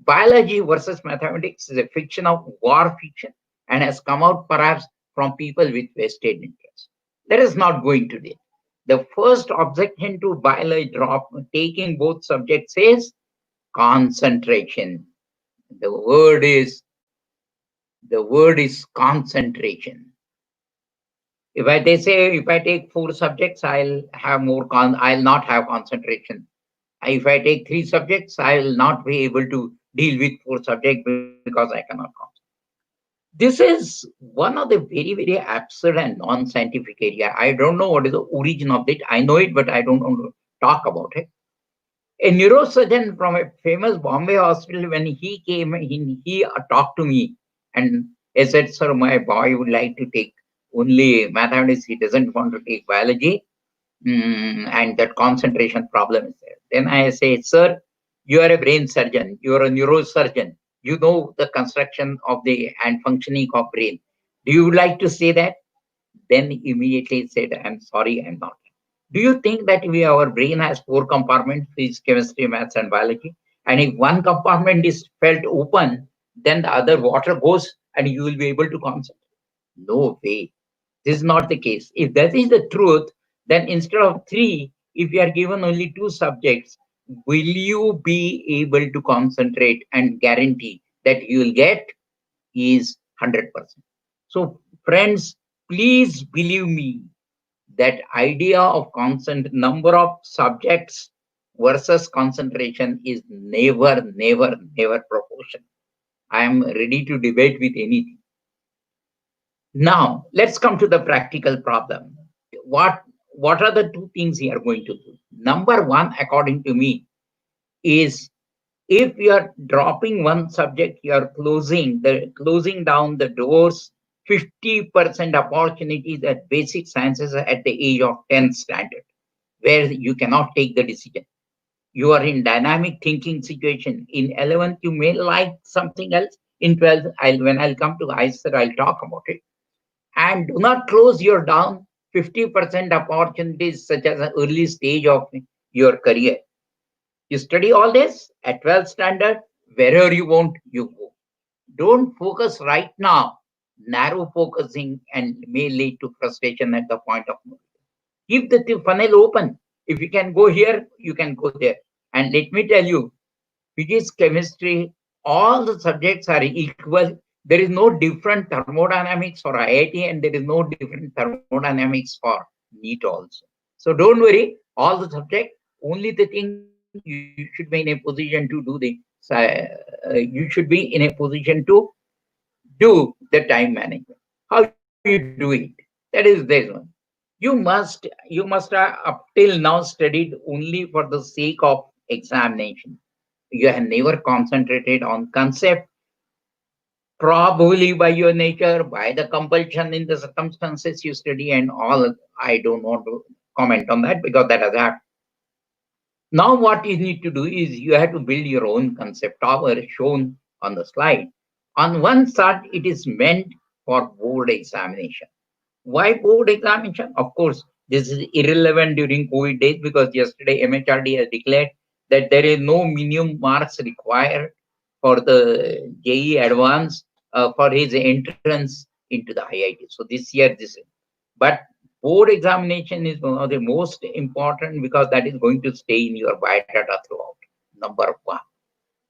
biology versus mathematics is a fiction of war fiction and has come out perhaps from people with vested interests. Let us not go into this. The first objection to biology drop taking both subjects is concentration. The word is concentration. They say if I take 4 subjects, I'll not have concentration. If I take 3 subjects, I will not be able to deal with 4 subjects because I cannot concentrate. This is one of the very, very absurd and non-scientific area. I don't know what is the origin of it. I know it, but I don't want to talk about it. A neurosurgeon from a famous Bombay hospital, when he came, he talked to me and he said, "Sir, my boy would like to take only mathematics. He doesn't want to take biology. And that concentration problem is there." Then I say, "Sir, you are a brain surgeon. You are a neurosurgeon. You know the construction of the and functioning of brain. Do you like to say that?" Then immediately said, "I'm sorry, I'm not." Do you think that our brain has 4 compartments: physics, chemistry, maths, and biology? And if one compartment is felt open, then the other water goes and you will be able to concentrate? No way. This is not the case. If that is the truth, then instead of 3, if you are given only 2 subjects, will you be able to concentrate and guarantee that you will get is 100%. So friends, please believe me, that idea of constant number of subjects versus concentration is never, never, never proportional. I am ready to debate with anything. Now, let's come to the practical problem. What, what are the two things you are going to do? Number one, according to me, is if you are dropping one subject, you are closing down the doors 50% opportunities at basic sciences at the age of 10th standard, where you cannot take the decision. You are in dynamic thinking situation. In 11th, you may like something else. In 12th, when I'll come to IISER, I'll talk about it. And do not close your down 50% opportunities such as an early stage of your career. You study all this at 12th standard, wherever you want, you go. Don't focus right now. Narrow focusing and may lead to frustration at the point of no. Keep the funnel open. If you can go here, you can go there. And let me tell you, physics, chemistry, all the subjects are equal. There is no different thermodynamics for IIT and there is no different thermodynamics for NEET also. So don't worry, all the subjects, only the thing you should be in a position to do you should be in a position to do the time management. How you do it? That is this one. You must have up till now studied only for the sake of examination. You have never concentrated on concept, probably by your nature, by the compulsion in the circumstances you study and all. I don't want to comment on that because that has happened. Now what you need to do is you have to build your own concept tower shown on the slide. On one side, it is meant for board examination. Why board examination? Of course, this is irrelevant during COVID days because yesterday MHRD has declared that there is no minimum marks required for the JE advance for his entrance into the IIT. So this year, but board examination is one of the most important because that is going to stay in your biodata throughout. Number one.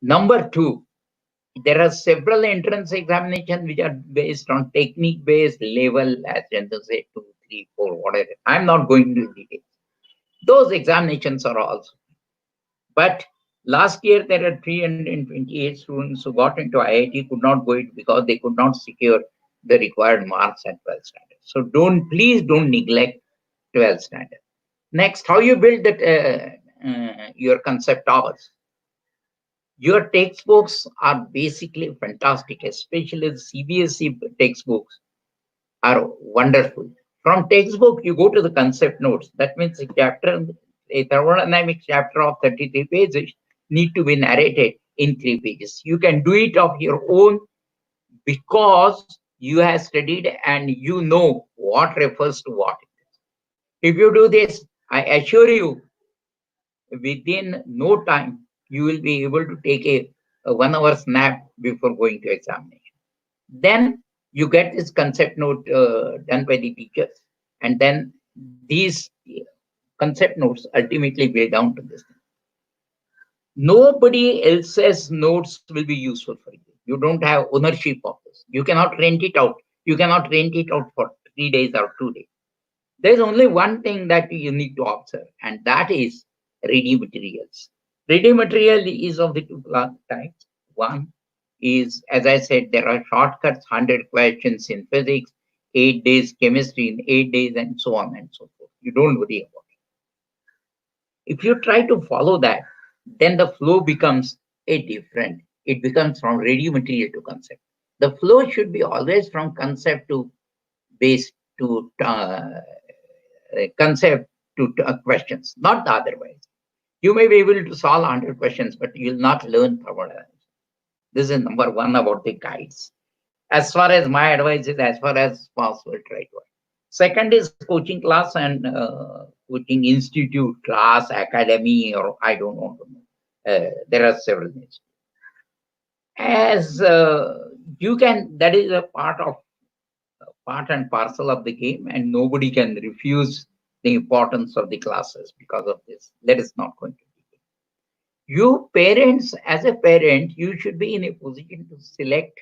Number two, there are several entrance examinations which are based on technique based level, as Shantanu say 2, 3, 4, whatever. I'm not going into details. Those examinations are also. But last year there are 328 students who got into IIT, could not go it because they could not secure the required marks at 12th standard. So please don't neglect 12th standard. Next, how you build that your concept towers. Your textbooks are basically fantastic, especially the CBSE textbooks are wonderful. From textbook, you go to the concept notes. That means a thermodynamics chapter of 33 pages need to be narrated in 3 pages. You can do it of your own because you have studied and you know what refers to what. If you do this, I assure you, within no time, you will be able to take a 1 hour nap before going to examination. Then you get this concept note done by the teachers, and then these concept notes ultimately build down to this. Nobody else's notes will be useful for you. You don't have ownership of this. You cannot rent it out. You cannot rent it out for 3 days or 2 days. There's only one thing that you need to observe, and that is ready materials. Ready material is of the two types. One is, as I said, there are shortcuts, 100 questions in physics, 8 days chemistry in 8 days, and so on and so forth. You don't worry about it. If you try to follow that, then the flow becomes a different. It becomes from ready material to concept. The flow should be always from concept to base to concept to questions, not the otherwise. You may be able to solve 100 questions, but you will not learn thermodynamics. This is number one about the guides. As far as my advice is, as far as possible, try to. Second is coaching class and coaching institute, class, academy, or I don't want to know. There are several things. As you can, that is a part and parcel of the game, and nobody can refuse the importance of the classes because of this. That is not going to be. You parents, as a parent, you should be in a position to select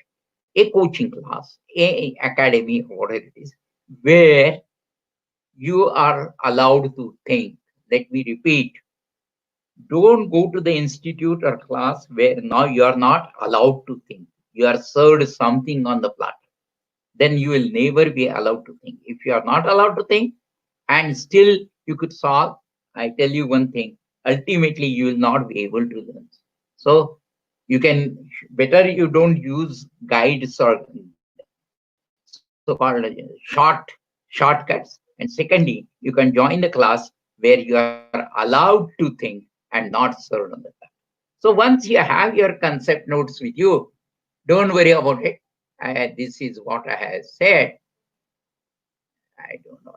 a coaching class, a academy, or whatever it is, where you are allowed to think. Let me repeat. Don't go to the institute or class where now you are not allowed to think. you are served something on the platter. Then you will never be allowed to think. If you are not allowed to think and still you could solve, I tell you one thing, ultimately you will not be able to learn. So you can, better you don't use guides or so-called shortcuts. And secondly, you can join the class where you are allowed to think and not served on the class. So once you have your concept notes with you, don't worry about it. This is what I have said. I don't know.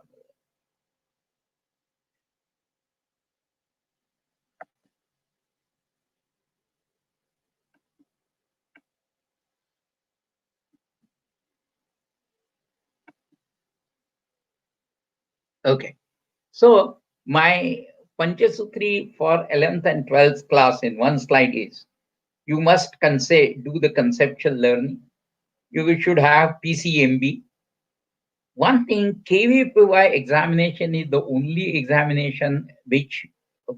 Okay. So my Panchasutri for 11th and 12th class in one slide is, you must do the conceptual learning. You should have PCMB. One thing, KVPY examination is the only examination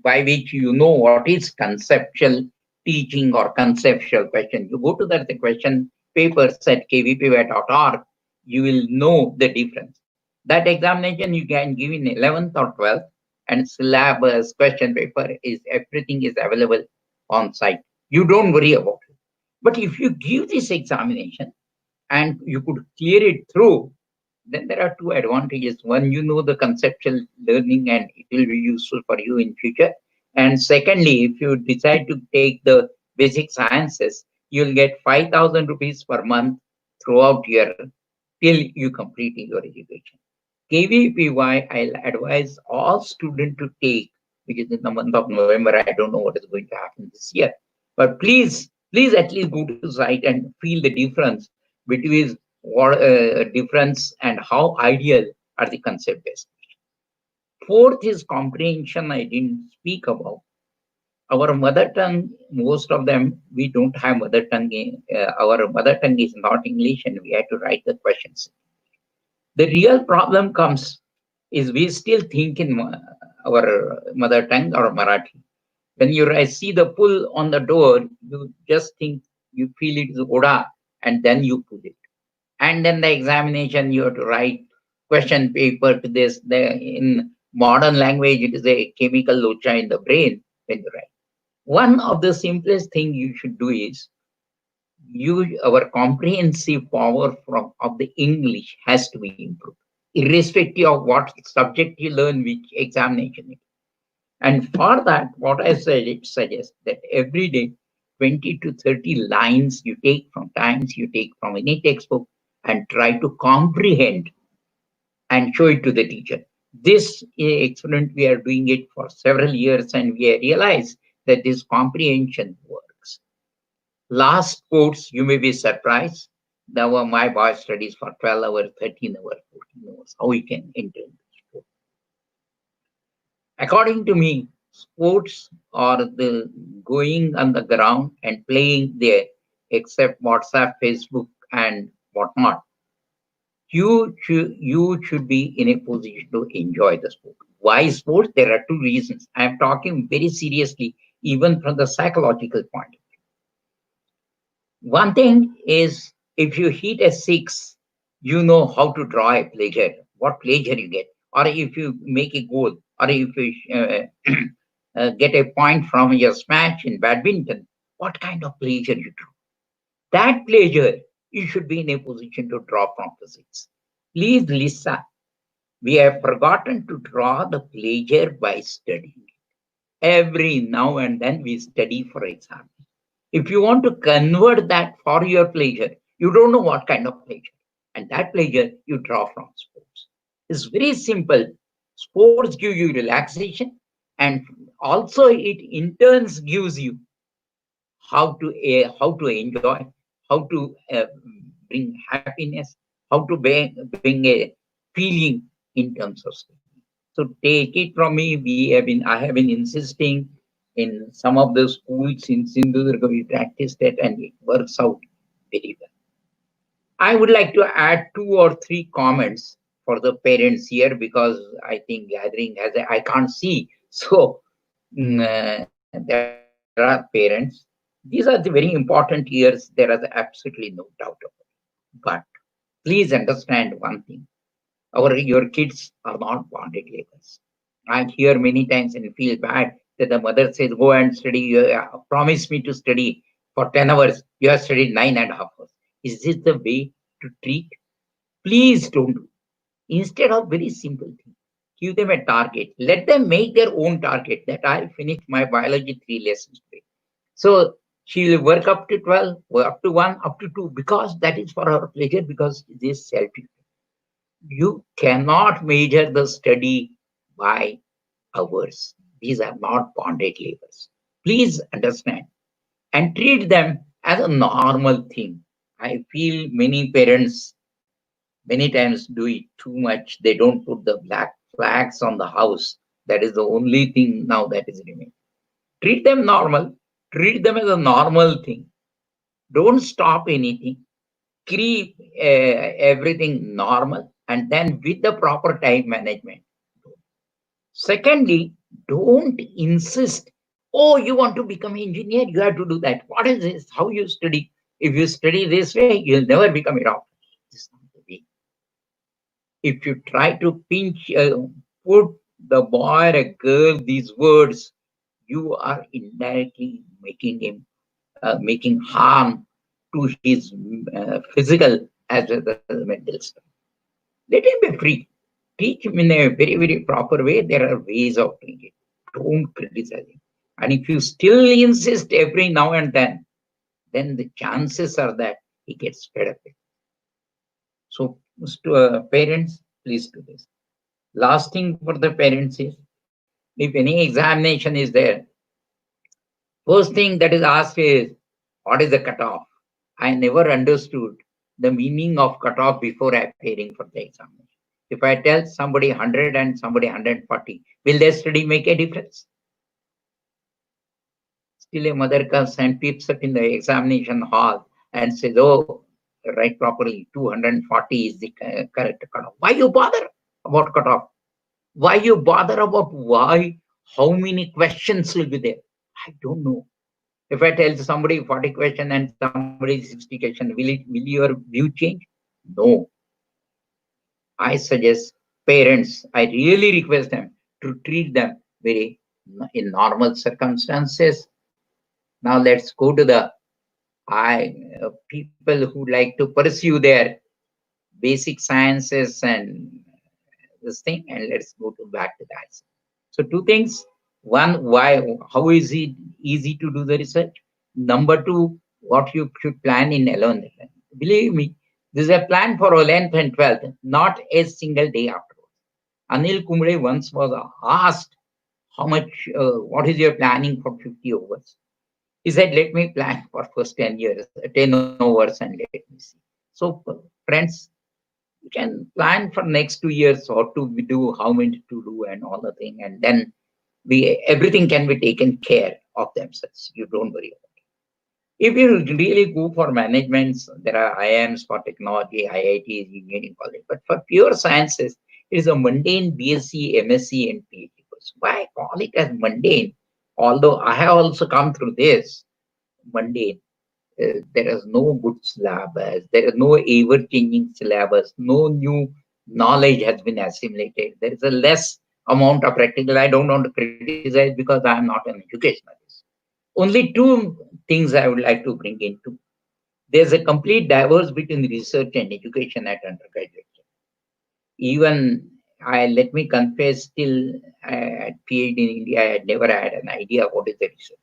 by which you know what is conceptual teaching or conceptual question. You go to the question papers at kvpy.org, you will know the difference. That examination you can give in 11th or 12th, and syllabus, question paper is, everything is available on site. You don't worry about it. But if you give this examination and you could clear it through, then there are two advantages. One, you know the conceptual learning and it will be useful for you in future. And secondly, if you decide to take the basic sciences, you'll get 5,000 rupees per month throughout your, till you complete your education. KVPY, I'll advise all students to take, which is in the month of November. I don't know what is going to happen this year. But please at least go to the site and feel the difference between what difference and how ideal are the concept based. Fourth is comprehension. I didn't speak about. Our mother tongue, most of them, we don't have mother tongue. Our mother tongue is not English, and we have to write the questions. The real problem comes is we still think in our mother tongue or Marathi. When you see the pull on the door, you just think, you feel it is Oda, and then you pull it. And then the examination, you have to write question paper to this. In modern language, it is a chemical locha in the brain when you write. One of the simplest thing you should do is, our comprehensive power of the English has to be improved, irrespective of what subject you learn, which examination. And for that, what I suggest that every day, 20 to 30 lines you take from times, you take from any textbook, and try to comprehend and show it to the teacher. This experiment, we are doing it for several years, and we realize that this comprehension works. Last quotes, you may be surprised. Now my boy studies for 12 hours, 13 hours, 14 hours. How he can enter into sport? According to me, sports are the going on the ground and playing there, except WhatsApp, Facebook, and whatnot. You should be in a position to enjoy the sport. Why sports? There are two reasons. I'm talking very seriously, even from the psychological point. One thing is, if you hit a six, you know how to draw a pleasure, what pleasure you get. Or if you make a goal, or if you get a point from your smash in badminton, what kind of pleasure you draw. That pleasure, you should be in a position to draw from physics. Please listen. We have forgotten to draw the pleasure by studying. Every now and then we study for exam. If you want to convert that for your pleasure, you don't know what kind of pleasure. And that pleasure you draw from sports. It's very simple. Sports give you relaxation, and also it in turns gives you how to enjoy, how to bring happiness, how to bring a feeling in terms of study. So take it from me, I have been insisting in some of the schools in Sindhudurga, we practiced it and it works out very well. I would like to add 2 or 3 comments for the parents here, because I think gathering I can't see. So there are parents. These are the very important years. There is absolutely no doubt about it. But please understand one thing. Your kids are not bonded laborers. I hear many times and feel bad that the mother says, go and study, promise me to study for 10 hours. You have studied 9.5 hours. Is this the way to treat? Please don't do. Instead of very simple thing, give them a target. Let them make their own target that I'll finish my biology 3 lessons today. So she will work up to 12, or up to 1, up to 2, because that is for her pleasure, because it is selfish. You cannot measure the study by hours. These are not bonded labors. Please understand and treat them as a normal thing. I feel many parents many times do it too much. They don't put the black flags on the house. That is the only thing now that is remaining. Treat them normal. Treat them as a normal thing. Don't stop anything. Keep everything normal, and then with the proper time management. Secondly, don't insist, oh, you want to become an engineer, you have to do that. What is this? How you study? If you study this way, you'll never become a doctor. This is not the way. If you try to put the boy or a girl these words, you are indirectly making harm to his physical as well as mental stuff. Let him be free. Teach him in a very, very proper way. There are ways of doing it. Don't criticize him. And if you still insist every now and then the chances are that he gets fed up. So, parents, please do this. Last thing for the parents is, if any examination is there, first thing that is asked is, what is the cutoff? I never understood the meaning of cutoff before appearing for the examination. If I tell somebody 100 and somebody 140, will their study make a difference? Still, a mother comes and peeps up in the examination hall and says, oh, write properly, 240 is the correct cutoff. Why you bother about cutoff? Why you bother about how many questions will be there? I don't know. If I tell somebody 40 question and somebody 60 question, will your view change? No. I suggest parents, I really request them to treat them very in normal circumstances. Now let's go to the people who like to pursue their basic sciences and this thing, and let's go back to that. So two things. One, why? How is it easy to do the research? Number two, what you should plan in 11th. Believe me, this is a plan for 11th and 12th, not a single day afterwards. Anil Kumble once was asked, how much, what is your planning for 50 overs? He said, let me plan for first 10 years, 10 overs and let me see. So friends, you can plan for next 2 years or to do how many to do and all the thing. And then everything can be taken care of themselves. You don't worry about it. If you really go for managements, there are IIMs for technology, IITs, engineering college. But for pure sciences, it is a mundane BSc, MSc, and PhD course. Why call it as mundane? Although I have also come through this mundane. There is no good syllabus. There is no ever-changing syllabus. No new knowledge has been assimilated. There is a less amount of practical. I don't want to criticize because I am not an educationalist. Only two things I would like to bring into. There's a complete diverse between research and education at undergraduate. Even let me confess, till at PhD in India, I had never had an idea what is the research.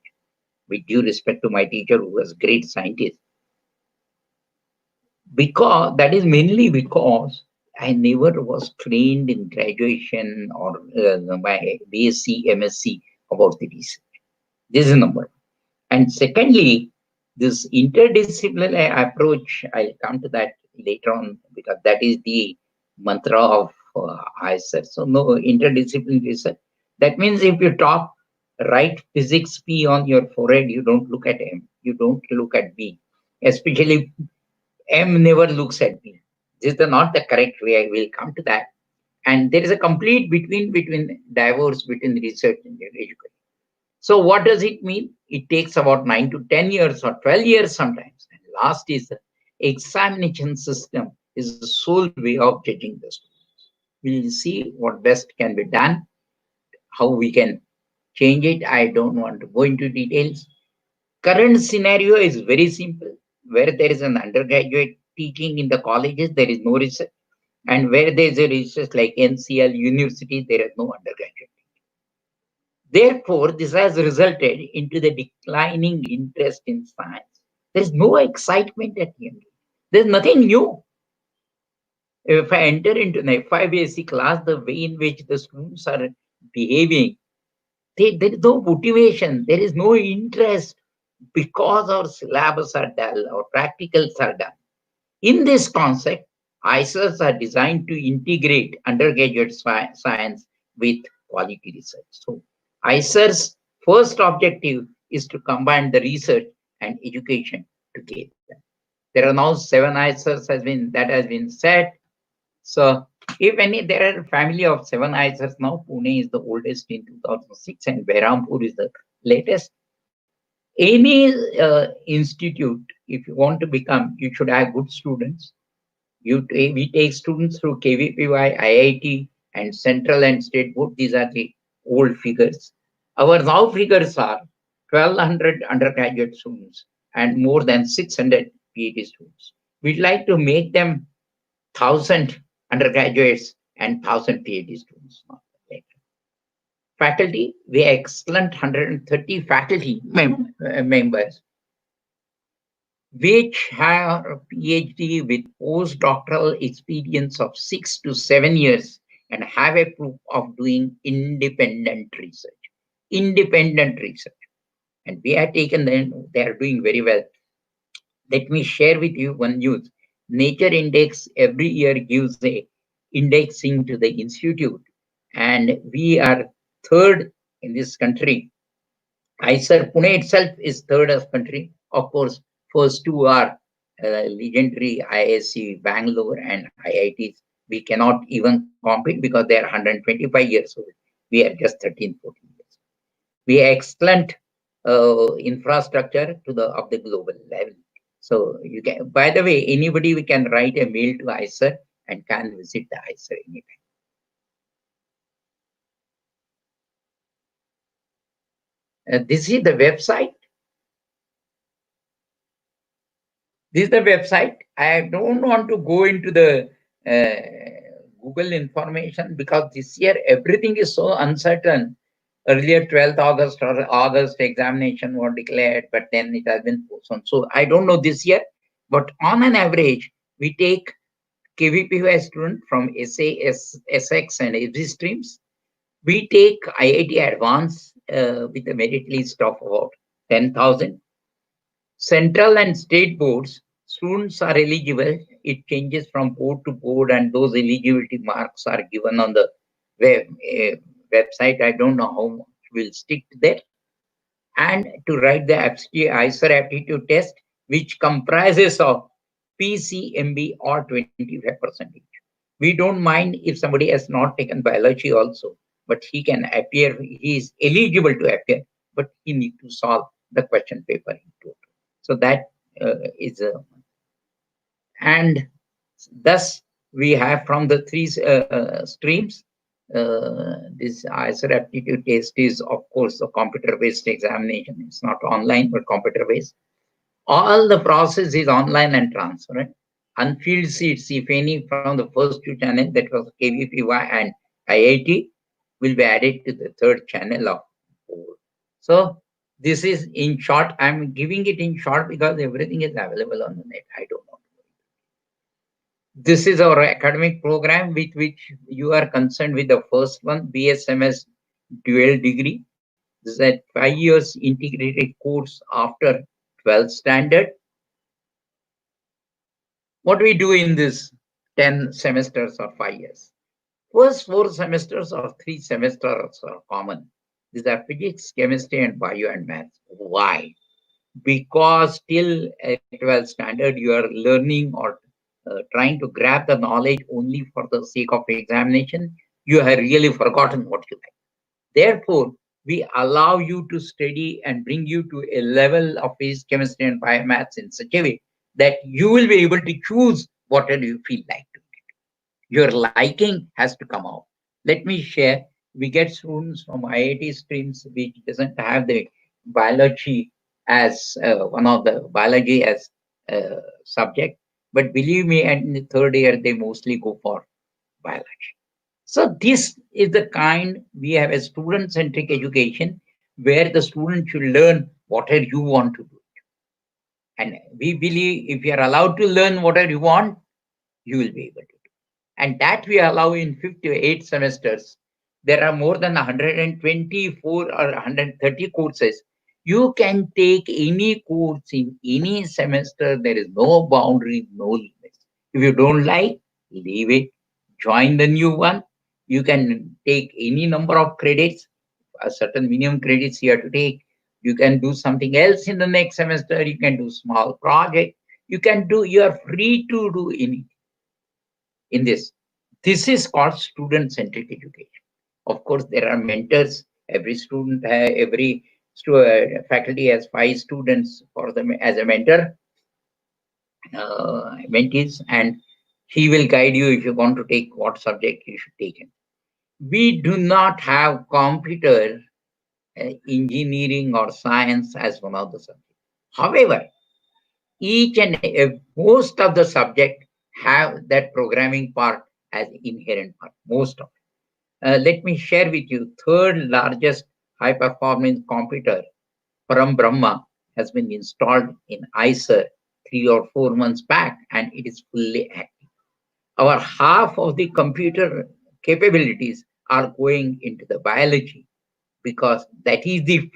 With due respect to my teacher, who was a great scientist, because that is mainly because I never was trained in graduation or my BSc, MSc about the research. This is number one. And secondly, this interdisciplinary approach, I'll come to that later on because that is the mantra of IISER. So no interdisciplinary research. That means if you write physics P on your forehead, you don't look at M, you don't look at B. Especially M never looks at B. This is not the correct way. I will come to that. And there is a complete between diverse between research and education. So what does it mean? It takes about 9 to 10 years or 12 years sometimes. And last is the examination system is the sole way of judging the students. We'll see what best can be done, how we can change it. I don't want to go into details. Current scenario is very simple. Where there is an undergraduate teaching in the colleges, there is no research. And where there is a research like NCL university, there is no undergraduate. Therefore, this has resulted into the declining interest in science. There is no excitement at the end. There's nothing new. If I enter into an F5AC class, the way in which the students are behaving, there is no motivation, there is no interest because our syllabus are dull, our practicals are done. In this concept, IISERs are designed to integrate undergraduate science with quality research. So IISER's first objective is to combine the research and education together. There are now 7 IISERs that has been set. So if any, there are a family of 7 IISERs now. Pune is the oldest in 2006 and Behrampur is the latest. Any institute, if you want to become, you should have good students. We take students through KVPY, IIT, and Central and State Board. These are the old figures. Our now figures are 1,200 undergraduate students and more than 600 PhD students. We'd like to make them 1,000 undergraduates and 1,000 PhD students. Faculty, we have excellent 130 faculty members, which have a PhD with postdoctoral experience of 6 to 7 years and have a proof of doing independent research. Independent research. And we have taken them, they are doing very well. Let me share with you one news. Nature Index every year gives a indexing to the institute, and we are third in this country. IISER Pune itself is third of country. Of course, first two are legendary IISc Bangalore and IITs. We cannot even compete because they are 125 years old. We are just 13, 14 years. We are excellent infrastructure of the global level. So you can, by the way, anybody we can write a mail to IISER and can visit the IISER anytime. This is the website. This is the website. I don't want to go into the Google information because this year everything is so uncertain. Earlier 12th August or August examination were declared, but then it has been postponed. So I don't know this year, but on an average, we take KVPY student from SA, SX and FG streams. We take IIT Advanced with a merit list of about 10,000. Central and state boards, students are eligible. It changes from board to board, and those eligibility marks are given on the website. I don't know how much we'll stick to that. And to write the IISER aptitude test, which comprises of PCMB or 25%. We don't mind if somebody has not taken biology also, but he can appear, he is eligible to appear, but he needs to solve the question paper in total. So that is and thus we have from the three streams, this IISER aptitude test is of course a computer-based examination. It's not online, but computer-based. All the process is online and transparent. Unfilled seats, if any, from the first two channels, that was KVPY and IIT, will be added to the third channel of board. So this is in short. I'm giving it in short because everything is available on the net. I don't know. This is our academic program with which you are concerned with the first one, BSMS dual degree. This is a 5 years integrated course after 12th standard. What we do in this 10 semesters or 5 years? First 4 semesters or 3 semesters are common. These are physics, chemistry, and bio and maths. Why? Because till 12th standard, you are learning or trying to grab the knowledge only for the sake of examination. You have really forgotten what you like. Therefore, we allow you to study and bring you to a level of physics, chemistry, and biomaths in such a way that you will be able to choose whatever you feel like. Your liking has to come out. Let me share. We get students from IIT streams which doesn't have the biology as one of the biology as subject, but believe me, and in the third year they mostly go for biology. So this is the kind we have a student-centric education where the student should learn whatever you want to do. And we believe if you are allowed to learn whatever you want, you will be able to. And that we allow in 58 semesters. There are more than 124 or 130 courses. You can take any course in any semester. There is no boundary, no limits. If you don't like, leave it, join the new one. You can take any number of credits, a certain minimum credits you have to take. You can do something else in the next semester. You can do small project. You are free to do anything in this. This is called student-centric education. Of course, there are mentors. Every student, faculty has 5 students for them as a mentor, mentees, and he will guide you if you want to take what subject you should take. In. We do not have computer, engineering, or science as one of the subjects. However, each and most of the subject have that programming part as inherent part. Most of let me share with you third largest high performance computer, Param Brahma, has been installed in IISER 3 or 4 months back and it is fully active. Our half of the computer capabilities are going into the biology because that is the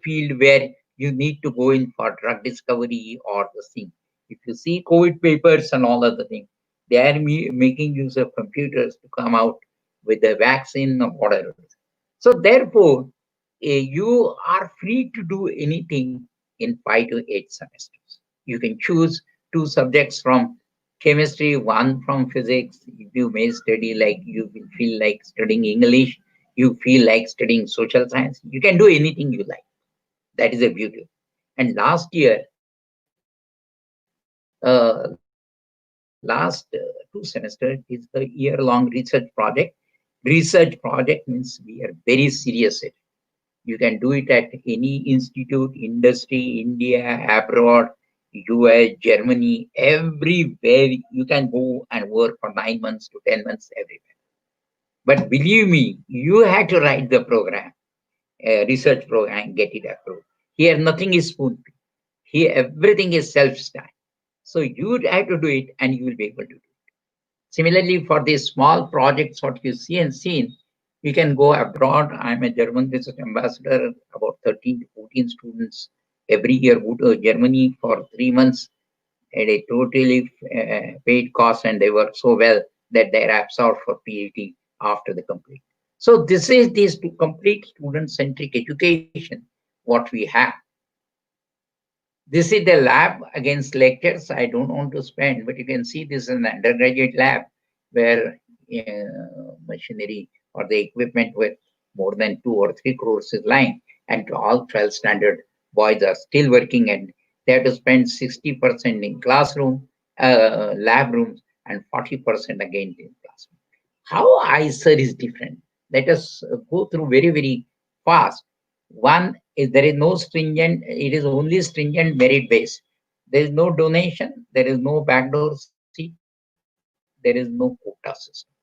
field where you need to go in for drug discovery or the thing. If you see COVID papers and all other things, they are making use of computers to come out with the vaccine or whatever. So therefore, you are free to do anything in 5 to 8 semesters. You can choose 2 subjects from chemistry, one from physics. You may study like you will feel like studying English, you feel like studying social science. You can do anything you like. That is a beauty. And last year, last 2 semesters is the year-long research project. Research project means we are very serious at it. You can do it at any institute, industry, India, abroad, US, Germany, everywhere. You can go and work for 9 months to 10 months everywhere. But believe me, you had to write the program, research program, and get it approved. Here, nothing is spoon. Here, everything is self-study. So you have to do it, and you will be able to do it. Similarly, for these small projects, what you see and seen, you can go abroad. I'm a German research ambassador. About 13 to 14 students every year go to Germany for 3 months at a totally paid cost, and they work so well that they're absorbed for PhD after the complete. So this is this to complete student-centric education what we have. This is the lab against lectures. I don't want to spend, but you can see this is an undergraduate lab where machinery or the equipment with more than 2 or 3 crores is lying, and all 12 standard boys are still working, and they have to spend 60% in classroom, lab rooms, and 40% again in classroom. How IISER is different? Let us go through very, very fast. One is there is no stringent, it is only stringent merit based. There is no donation, there is no backdoor seat, there is no quota system.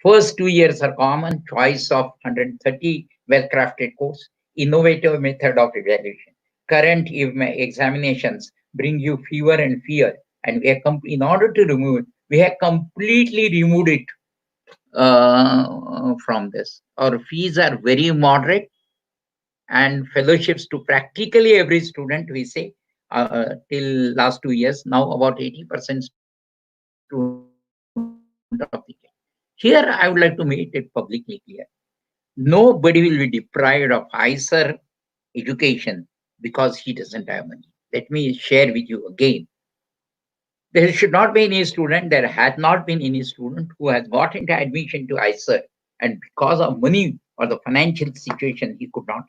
First 2 years are common, choice of 130 well-crafted course, innovative method of evaluation. Current examinations bring you fever and fear, and we have in order to remove it, we have completely removed it from this. Our fees are very moderate, and fellowships to practically every student, we say, till last 2 years, now about 80% student of the year. Here, I would like to make it publicly clear. Nobody will be deprived of IISER education because he doesn't have money. Let me share with you again. There should not be any student, there had not been any student who has got into admission to IISER and because of money or the financial situation he could not,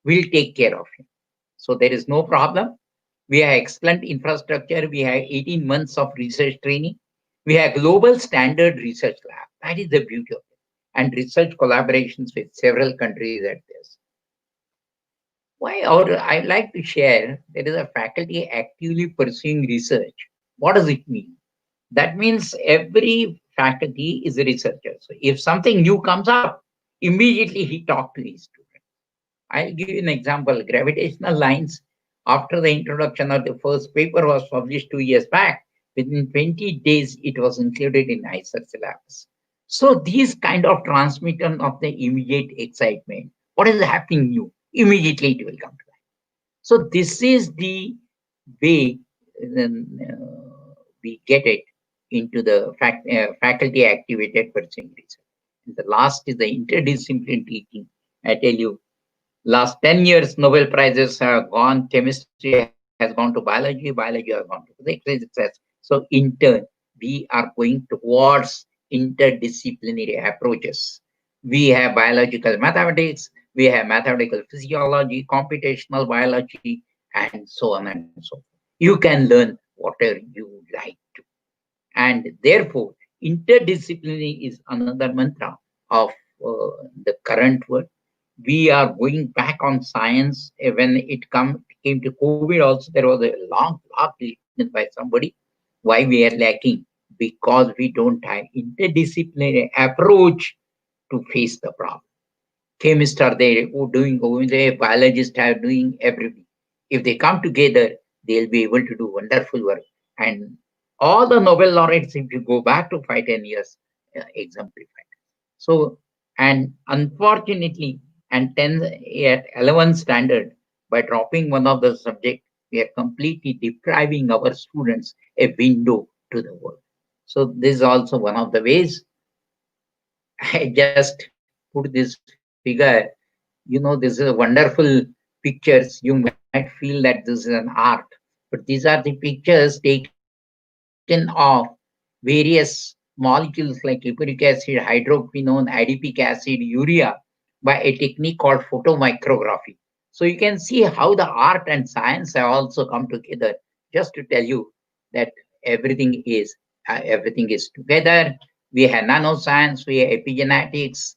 we'll take care of him. So there is no problem. We have excellent infrastructure. We have 18 months of research training. We have global standard research lab. That is the beauty of it. And research collaborations with several countries at this. Why? Or I like to share, there is a faculty actively pursuing research. What does it mean? That means every faculty is a researcher. So if something new comes up, immediately he talks to his student. I'll give you an example. Gravitational lines, after the introduction of the first paper was published 2 years back, within 20 days, it was included in IISER syllabus. So these kind of transmission of the immediate excitement, what is happening new? Immediately it will come to life. So this is the way we get it into the faculty activated pursuing research. And the last is the interdisciplinary teaching. I tell you, last 10 years, Nobel Prizes have gone, chemistry has gone to biology, biology has gone to physics. So in turn, we are going towards interdisciplinary approaches. We have biological mathematics, we have mathematical physiology, computational biology, and so on and so forth. You can learn whatever you like to. And therefore, interdisciplinary is another mantra of the current world. We are going back on science. When it came to COVID also, there was a long blog written by somebody. Why we are lacking? Because we don't have interdisciplinary approach to face the problem. Chemists are there who doing over there, biologists are doing everything. If they come together, they'll be able to do wonderful work. And all the Nobel laureates, if you go back to 5-10 years, exemplified. So, and unfortunately, and 10 at 11 standard, by dropping one of the subject, we are completely depriving our students a window to the world. So this is also one of the ways. I just put this figure. This is a wonderful pictures. You might feel that this is an art, but these are the pictures taken of various molecules like uric acid, hydroquinone, adipic acid, urea by a technique called photomicrography. So you can see how the art and science have also come together, just to tell you that everything is together. We have nanoscience, we have epigenetics,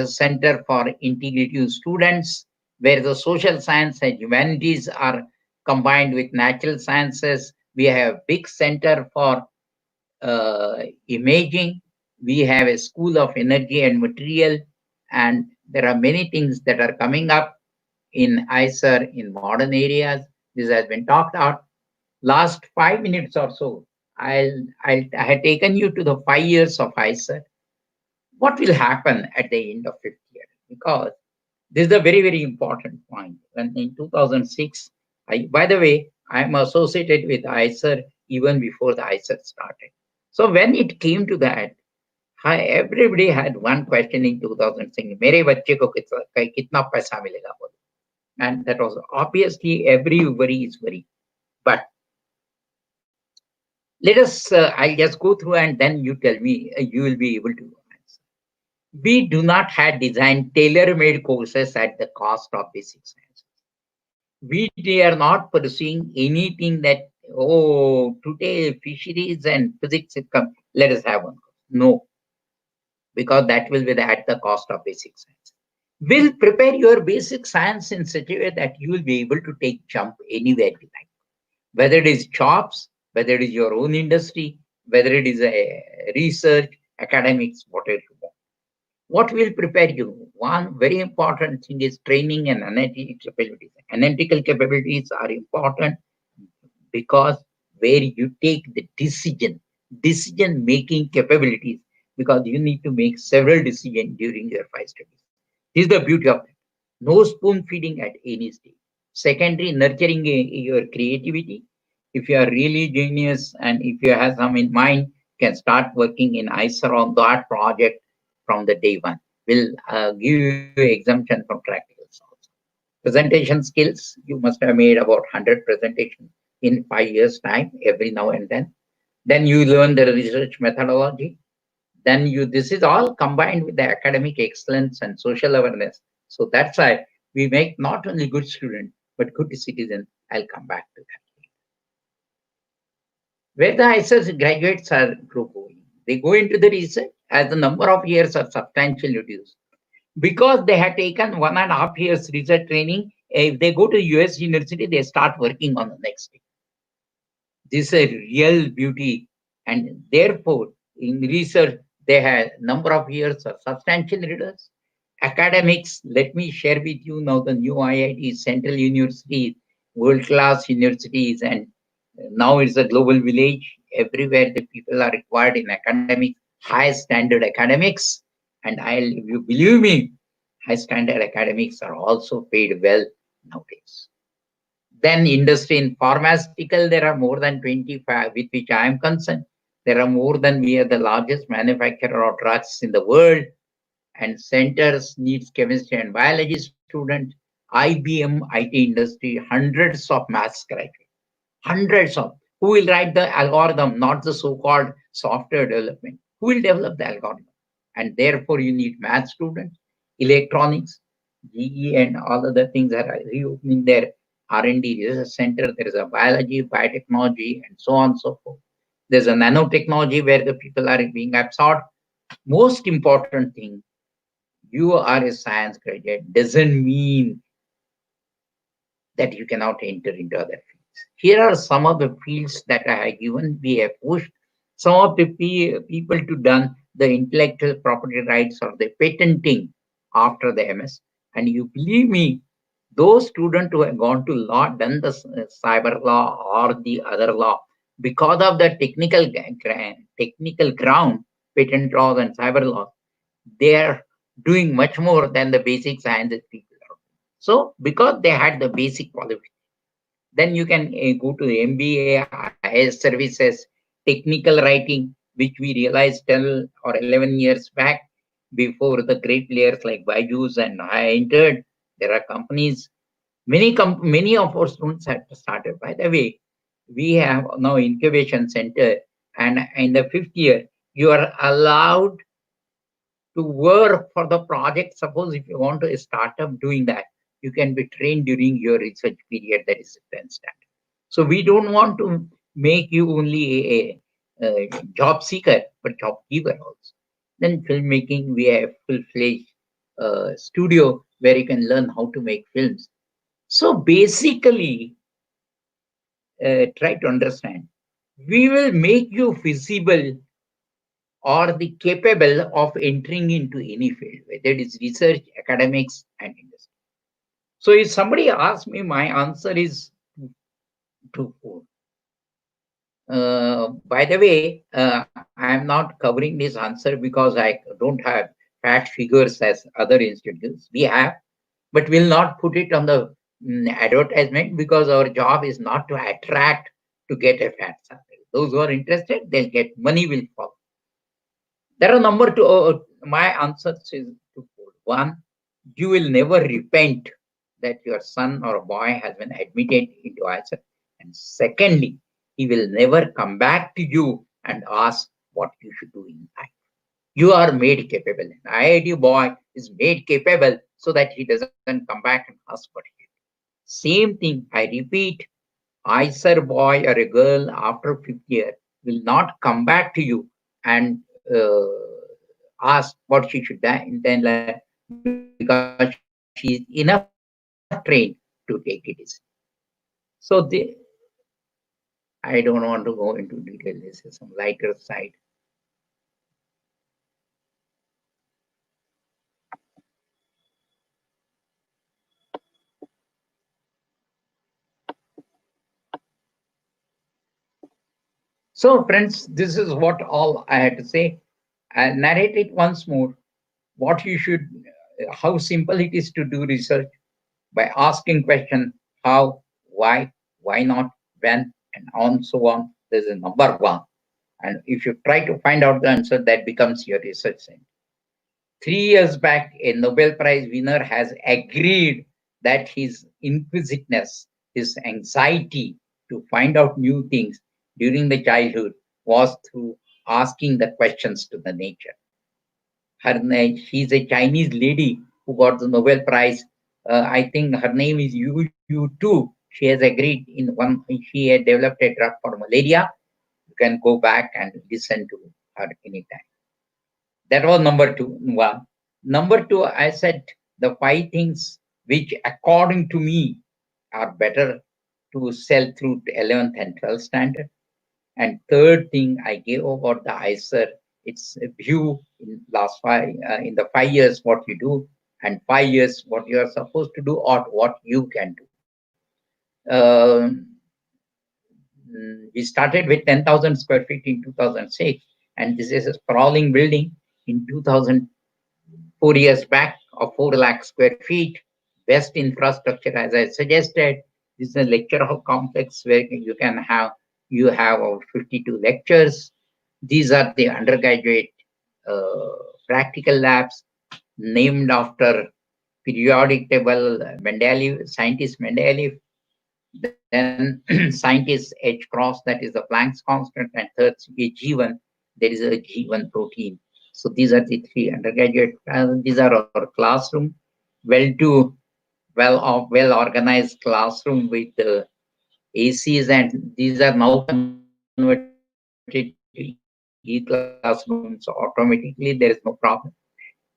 center for integrative students, where the social science and humanities are combined with natural sciences. We have big center for imaging. We have a school of energy and material, and there are many things that are coming up in IISER in modern areas. This has been talked about. Last 5 minutes or so, I had taken you to the 5 years of IISER. What will happen at the end of 5th year? Because this is a very, very important point. When in 2006, by the way, I'm associated with IISER even before the IISER started. So when it came to that, everybody had one question in 2006, मेरे बच्चे को कितना पैसा मिलेगा बोलो. And that was obviously everybody is worried. But let us, I'll just go through and then you tell me, you will be able to answer. We do not have designed tailor-made courses at the cost of basic science. We are not pursuing anything that, today fisheries and physics come, let us have one course. No, because that will be at the cost of basic science. We'll prepare your basic science in such a way that you will be able to take jump anywhere you like. Whether it is jobs, whether it is your own industry, whether it is a research, academics, whatever you want. What will prepare you? One very important thing is training and analytical capabilities. Analytical capabilities are important because where you take the decision-making capabilities, because you need to make several decisions during your 5 studies. This is the beauty of it. No spoon feeding at any stage. Secondary, nurturing your creativity. If you are really genius and if you have some in mind, you can start working in IISER on that project from the day one. We'll give you exemption from practicals also. Presentation skills, you must have made about 100 presentations in 5 years' time, every now and then. Then you learn the research methodology. then this is all combined with the academic excellence and social awareness. So that's why we make not only good students, but good citizens. I'll come back to that. Where the IISER graduates are going, they go into the research as the number of years are substantially reduced. Because they had taken 1.5 years research training, if they go to US university, they start working on the next day. This is a real beauty, and therefore in research they had number of years are substantially reduced. Academics, let me share with you now the new IITs, central universities, world-class universities, and now it's a global village. Everywhere the people are required in academics, high standard academics, and if you believe me, high standard academics are also paid well nowadays. Then industry in pharmaceutical, there are more than 25, with which I am concerned. There are more than, we are the largest manufacturer of drugs in the world, and centers needs chemistry and biology students. IBM, IT industry, hundreds of maths graduates, hundreds of, who will write the algorithm, not the so-called software development. Who will develop the algorithm? And therefore, you need math students, electronics, GE, and all other things are reopening their R&D research center. There is a biology, biotechnology, and so on and so forth. There's a nanotechnology where the people are being absorbed. Most important thing, you are a science graduate doesn't mean that you cannot enter into other fields. Here are some of the fields that I have given. We have pushed some of the people to done the intellectual property rights or the patenting after the MS. And you believe me, those students who have gone to law, done the cyber law or the other law, because of the technical ground, patent laws and cyber laws, they are doing much more than the basic sciences people are. So because they had the basic qualification, then you can go to the MBA, IS services, technical writing, which we realized 10 or 11 years back before the great players like Byju's and I entered. There are companies, many of our students have started. By the way, we have now incubation center, and in the 5th year, you are allowed to work for the project. Suppose if you want to start up doing that, you can be trained during your research period, that is 10th standard. So we don't want to make you only a job seeker, but job giver also. Then filmmaking, we have full-fledged studio where you can learn how to make films. So basically, try to understand, we will make you visible or the capable of entering into any field, whether it is research, academics, and industry. So if somebody asks me, my answer is twofold. By the way, I am not covering this answer because I don't have fact figures as other institutes. We have, but we'll not put it on the advertisement because our job is not to attract to get a fat sample. Those who are interested, they'll get, money will follow. There are number two. My answer is twofold. One, you will never repent that your son or boy has been admitted into IISER. And secondly, he will never come back to you and ask what you should do in life. You are made capable. An IIT boy is made capable so that he doesn't come back and ask for it. Same thing, I repeat, IISER boy or a girl after 5th year will not come back to you and ask what she should then learn, because she is enough trained to take it easy. So I don't want to go into detail. This is some lighter side. So friends, this is what all I had to say. I'll narrate it once more. What you should, how simple it is to do research by asking question how, why not, when, and on so on. This is number one. And if you try to find out the answer, that becomes your research center. 3 years back, a Nobel Prize winner has agreed that his inquisitiveness, his anxiety to find out new things during the childhood was through asking the questions to the nature. She's a Chinese lady who got the Nobel Prize. I think her name is Yu too. She has agreed in one. She had developed a drug for malaria. You can go back and listen to her anytime. That was number two. One. Number two, I said the five things which, according to me, are better to sell through 11th and 12th standard. And third thing I gave about the IISER, it's a view in the 5 years what you do, and 5 years what you are supposed to do or what you can do. We started with 10,000 square feet in 2006, and this is a sprawling building in 2000, 4 years back, of 4 lakh square feet. Best infrastructure, as I suggested. This is a lecture hall complex where you have 52 lectures. These are the undergraduate practical labs named after periodic table scientist Mendeleev, then scientist H cross, that is the Planck's constant, and third a G1, there is a G1 protein. So these are the three undergraduate. These are our classroom, well organized classroom with ACs, and these are now converted to e classrooms automatically. There is no problem.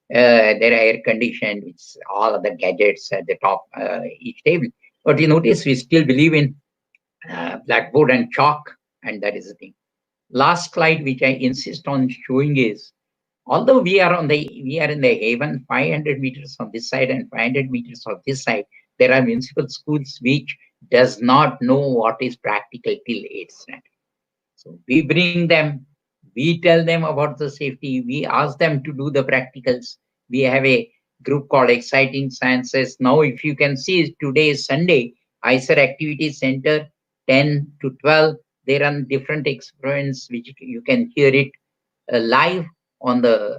They're air conditioned. It's all other gadgets at the top each table. But you notice we still believe in blackboard and chalk, and that is the thing. Last slide, which I insist on showing, is although we are in the haven, 500 meters on this side and 500 meters on this side, there are municipal schools which does not know what is practical till 8th standard. So we bring them, we tell them about the safety, we ask them to do the practicals. We have a group called Exciting Sciences. Now, if you can see, today is Sunday, IISER Activity Center, 10 to 12, they run different experiments which you can hear it live on the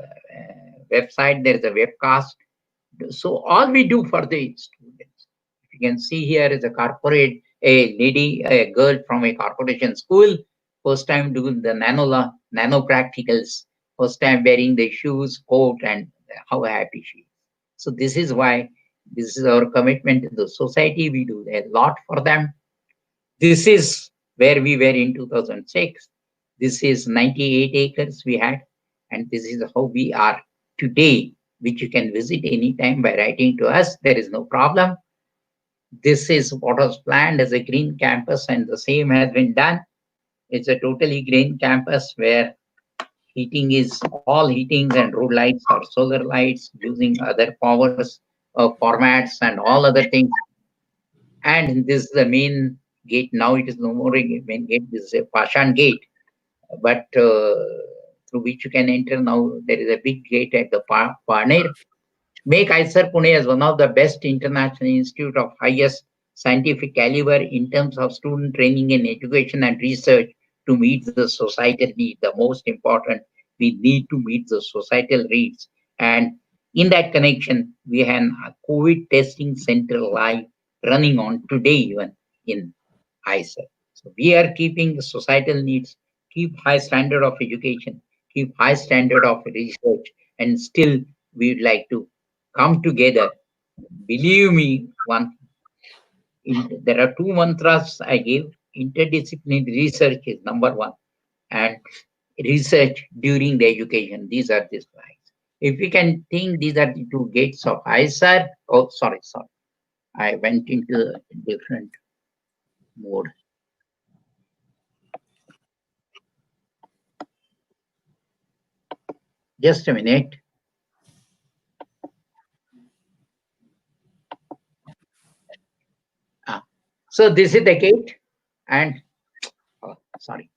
website. There is a webcast. So all we do for the students, if you can see here is a girl from a corporation school, first time doing the nano practicals, first time wearing the shoes, coat, and how happy she is. So this is why, this is our commitment to the society. We do a lot for them. This is where we were in 2006. This is 98 acres we had, and this is how we are today, which you can visit anytime by writing to us. There is no problem. This is what was planned as a green campus, and the same has been done. It's a totally green campus where heating is all heatings and road lights or solar lights using other powers formats and all other things. And this is the main gate. Now it is no more a main gate. This is a Pashan gate, but through which you can enter. Now there is a big gate at the Parner. Make IISER Pune as one of the best international institute of highest scientific caliber in terms of student training in education and research to meet the societal need. The most important, we need to meet the societal needs. And in that connection, we have a COVID testing center live running on today even in IISER. So we are keeping the societal needs, keep high standard of education, keep high standard of research, and still we would like to come together. Believe me, there are two mantras I gave. Interdisciplinary research is number one, and research during the education. These are the slides. If we can think, these are the two gates of IISER. Oh, sorry. I went into a different mode. Just a minute. So this is the gate, and sorry.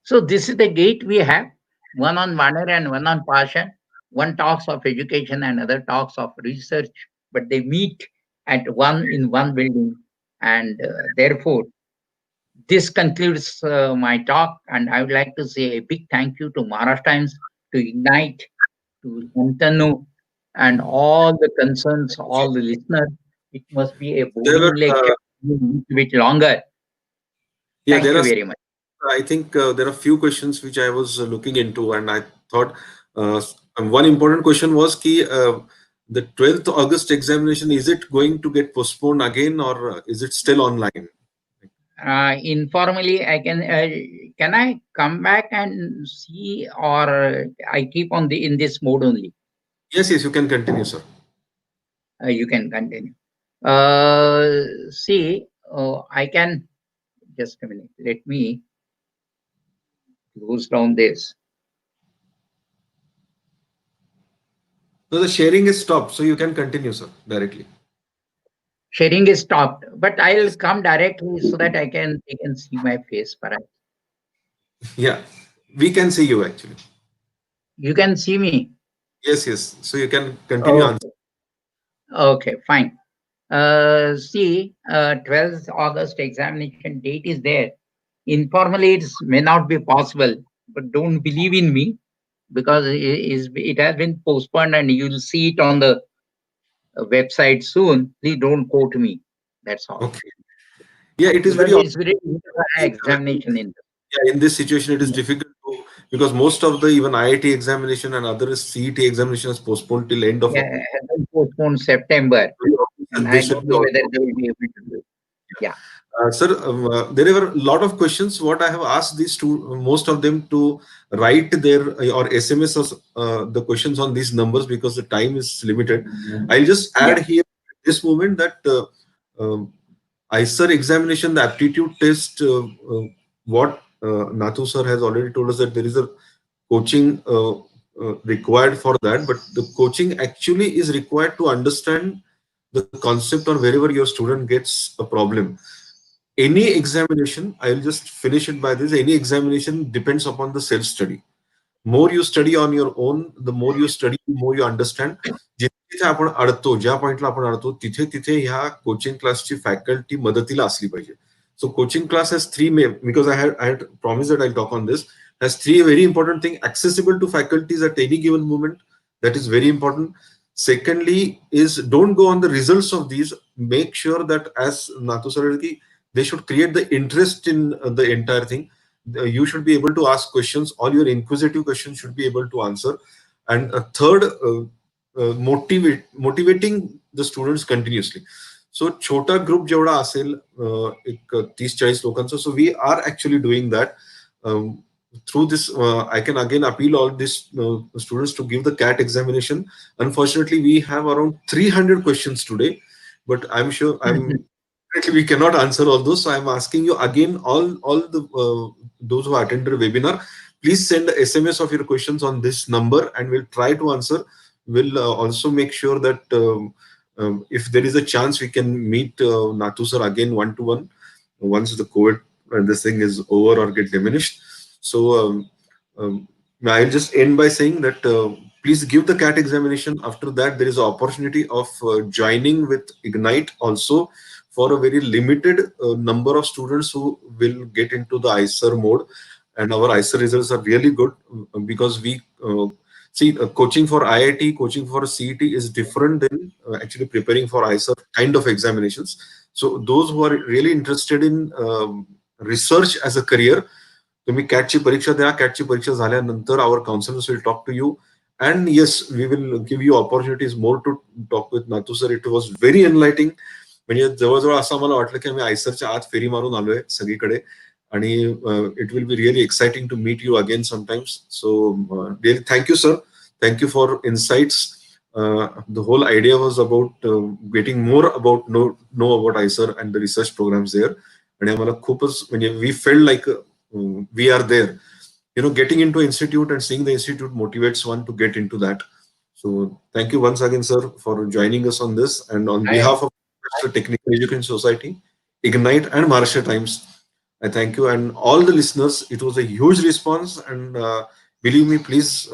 So this is the gate we have, one on Vanar and one on Pashan. One talks of education and other talks of research, but they meet at one in one building, and therefore This concludes my talk, and I would like to say a big thank you to Maharashtra Times, to Ignite, to Shantanu, and all the concerns, all the listeners. It must be a There were, boring lecture, a little bit longer. yeah, Thank there you are. very much. I think there are few questions which I was looking into, and I thought one important question was ki, the 12th August examination, is it going to get postponed again, or is it still online? Informally, can I come back and see, or I keep on the in this mode only? Yes, yes, you can continue, sir. You can continue. See, I can just a minute. Let me close down this. No, the sharing is stopped, so you can continue, sir, directly. Sharing is stopped, but I'll Yes. come directly so that they can see my face. Perhaps Yeah, we can see you actually. you can see me. Yes, yes. So you can continue answering. Okay, okay, fine. See, 12th August examination date is there. Informally, it may not be possible, but don't believe in me because it has been postponed, and you'll see it on the website soon. Please don't quote me. That's all. Okay. Yeah, it is Because very it's very in examination this, in yeah, in this situation, it is the difficult to, because most of the even IIT examination and other CET examinations postponed till end of yeah, August. has been postponed September, and They I should don't be know also. whether they will be able to do it. Yeah. Sir, there were a lot of questions. What I have asked these two, most of them to write their or SMS us the questions on these numbers because the time is limited. I'll just Yeah. add here at this moment that um, IISER examination, the aptitude test, what Natu sir has already told us that there is a coaching required for that, but the coaching actually is required to understand the concept or wherever your student gets a problem. Any examination, I will just finish it by this, any examination depends upon the self study. More you study on your own, the more you study, the more you understand. जिथे आपण अडतो, ज्या पॉइंटला आपण अडतो, तिथे तिथे ह्या coaching क्लासची faculty मदतीला असली पाहिजे. So coaching class has three main, because I had promised that I'll talk on this, has three very important thing: accessible to faculties at any given moment. That is very important. Secondly is don't go on the results of these. Make sure that, as Natu sir said, they should create the interest in the entire thing. You should be able to ask questions. All your inquisitive questions should be able to answer. And a third, motivating the students continuously. So छोटा group जेवढा असेल, एक 30-40 लोकांचा, so we are actually doing that. Through this, I can again appeal all these students to give the CAT examination. Unfortunately, we have around 300 questions today, but I'm sure we cannot answer all those. So I'm asking you again, all the those who attended the webinar, please send a SMS of your questions on this number, and we'll try to answer. We'll also make sure that if there is a chance, we can meet Natu sir again one to one once the COVID and this thing is over or get diminished. So um, I'll just end by saying that please give the CAT examination. After that, there is an opportunity of joining with Ignite also for a very limited number of students who will get into the IISER mode. And our IISER results are really good because we see coaching for IIT, coaching for CET is different than actually preparing for IISER kind of examinations. So those who are really interested in research as a career, तुम्ही कॅटची परीक्षा द्या. कॅटची परीक्षा झाल्यानंतर our counsellors will talk to you. And yes, we will give you opportunities more to talk with Natu sir. It was very enlightening. म्हणजे जवळजवळ असं मला वाटलं की आम्ही आयसरच्या आत फेरी मारून आलोय सगळीकडे. आणि it will be really exciting to meet you again sometimes. So really thank you sir. Thank you for insights. The whole idea was about getting more about know about IISER and the research programs there. आणि आम्हाला खूपच म्हणजे we felt like we are there. Getting into institute and seeing the institute motivates one to get into that. So thank you once again, sir, for joining us on this. And on I, behalf of the Technical Education Society, Ignite, and Maharashtra Times, I thank you and all the listeners. It was a huge response, and believe me, please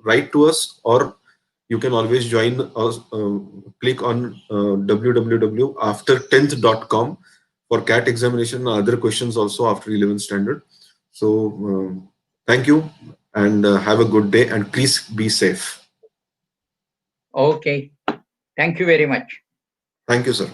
write to us, or you can always join us. Click on www.after10th.com for CAT examination and other questions also after 11th standard. So thank you, and have a good day, and please be safe. Okay. Thank you very much. Thank you, sir.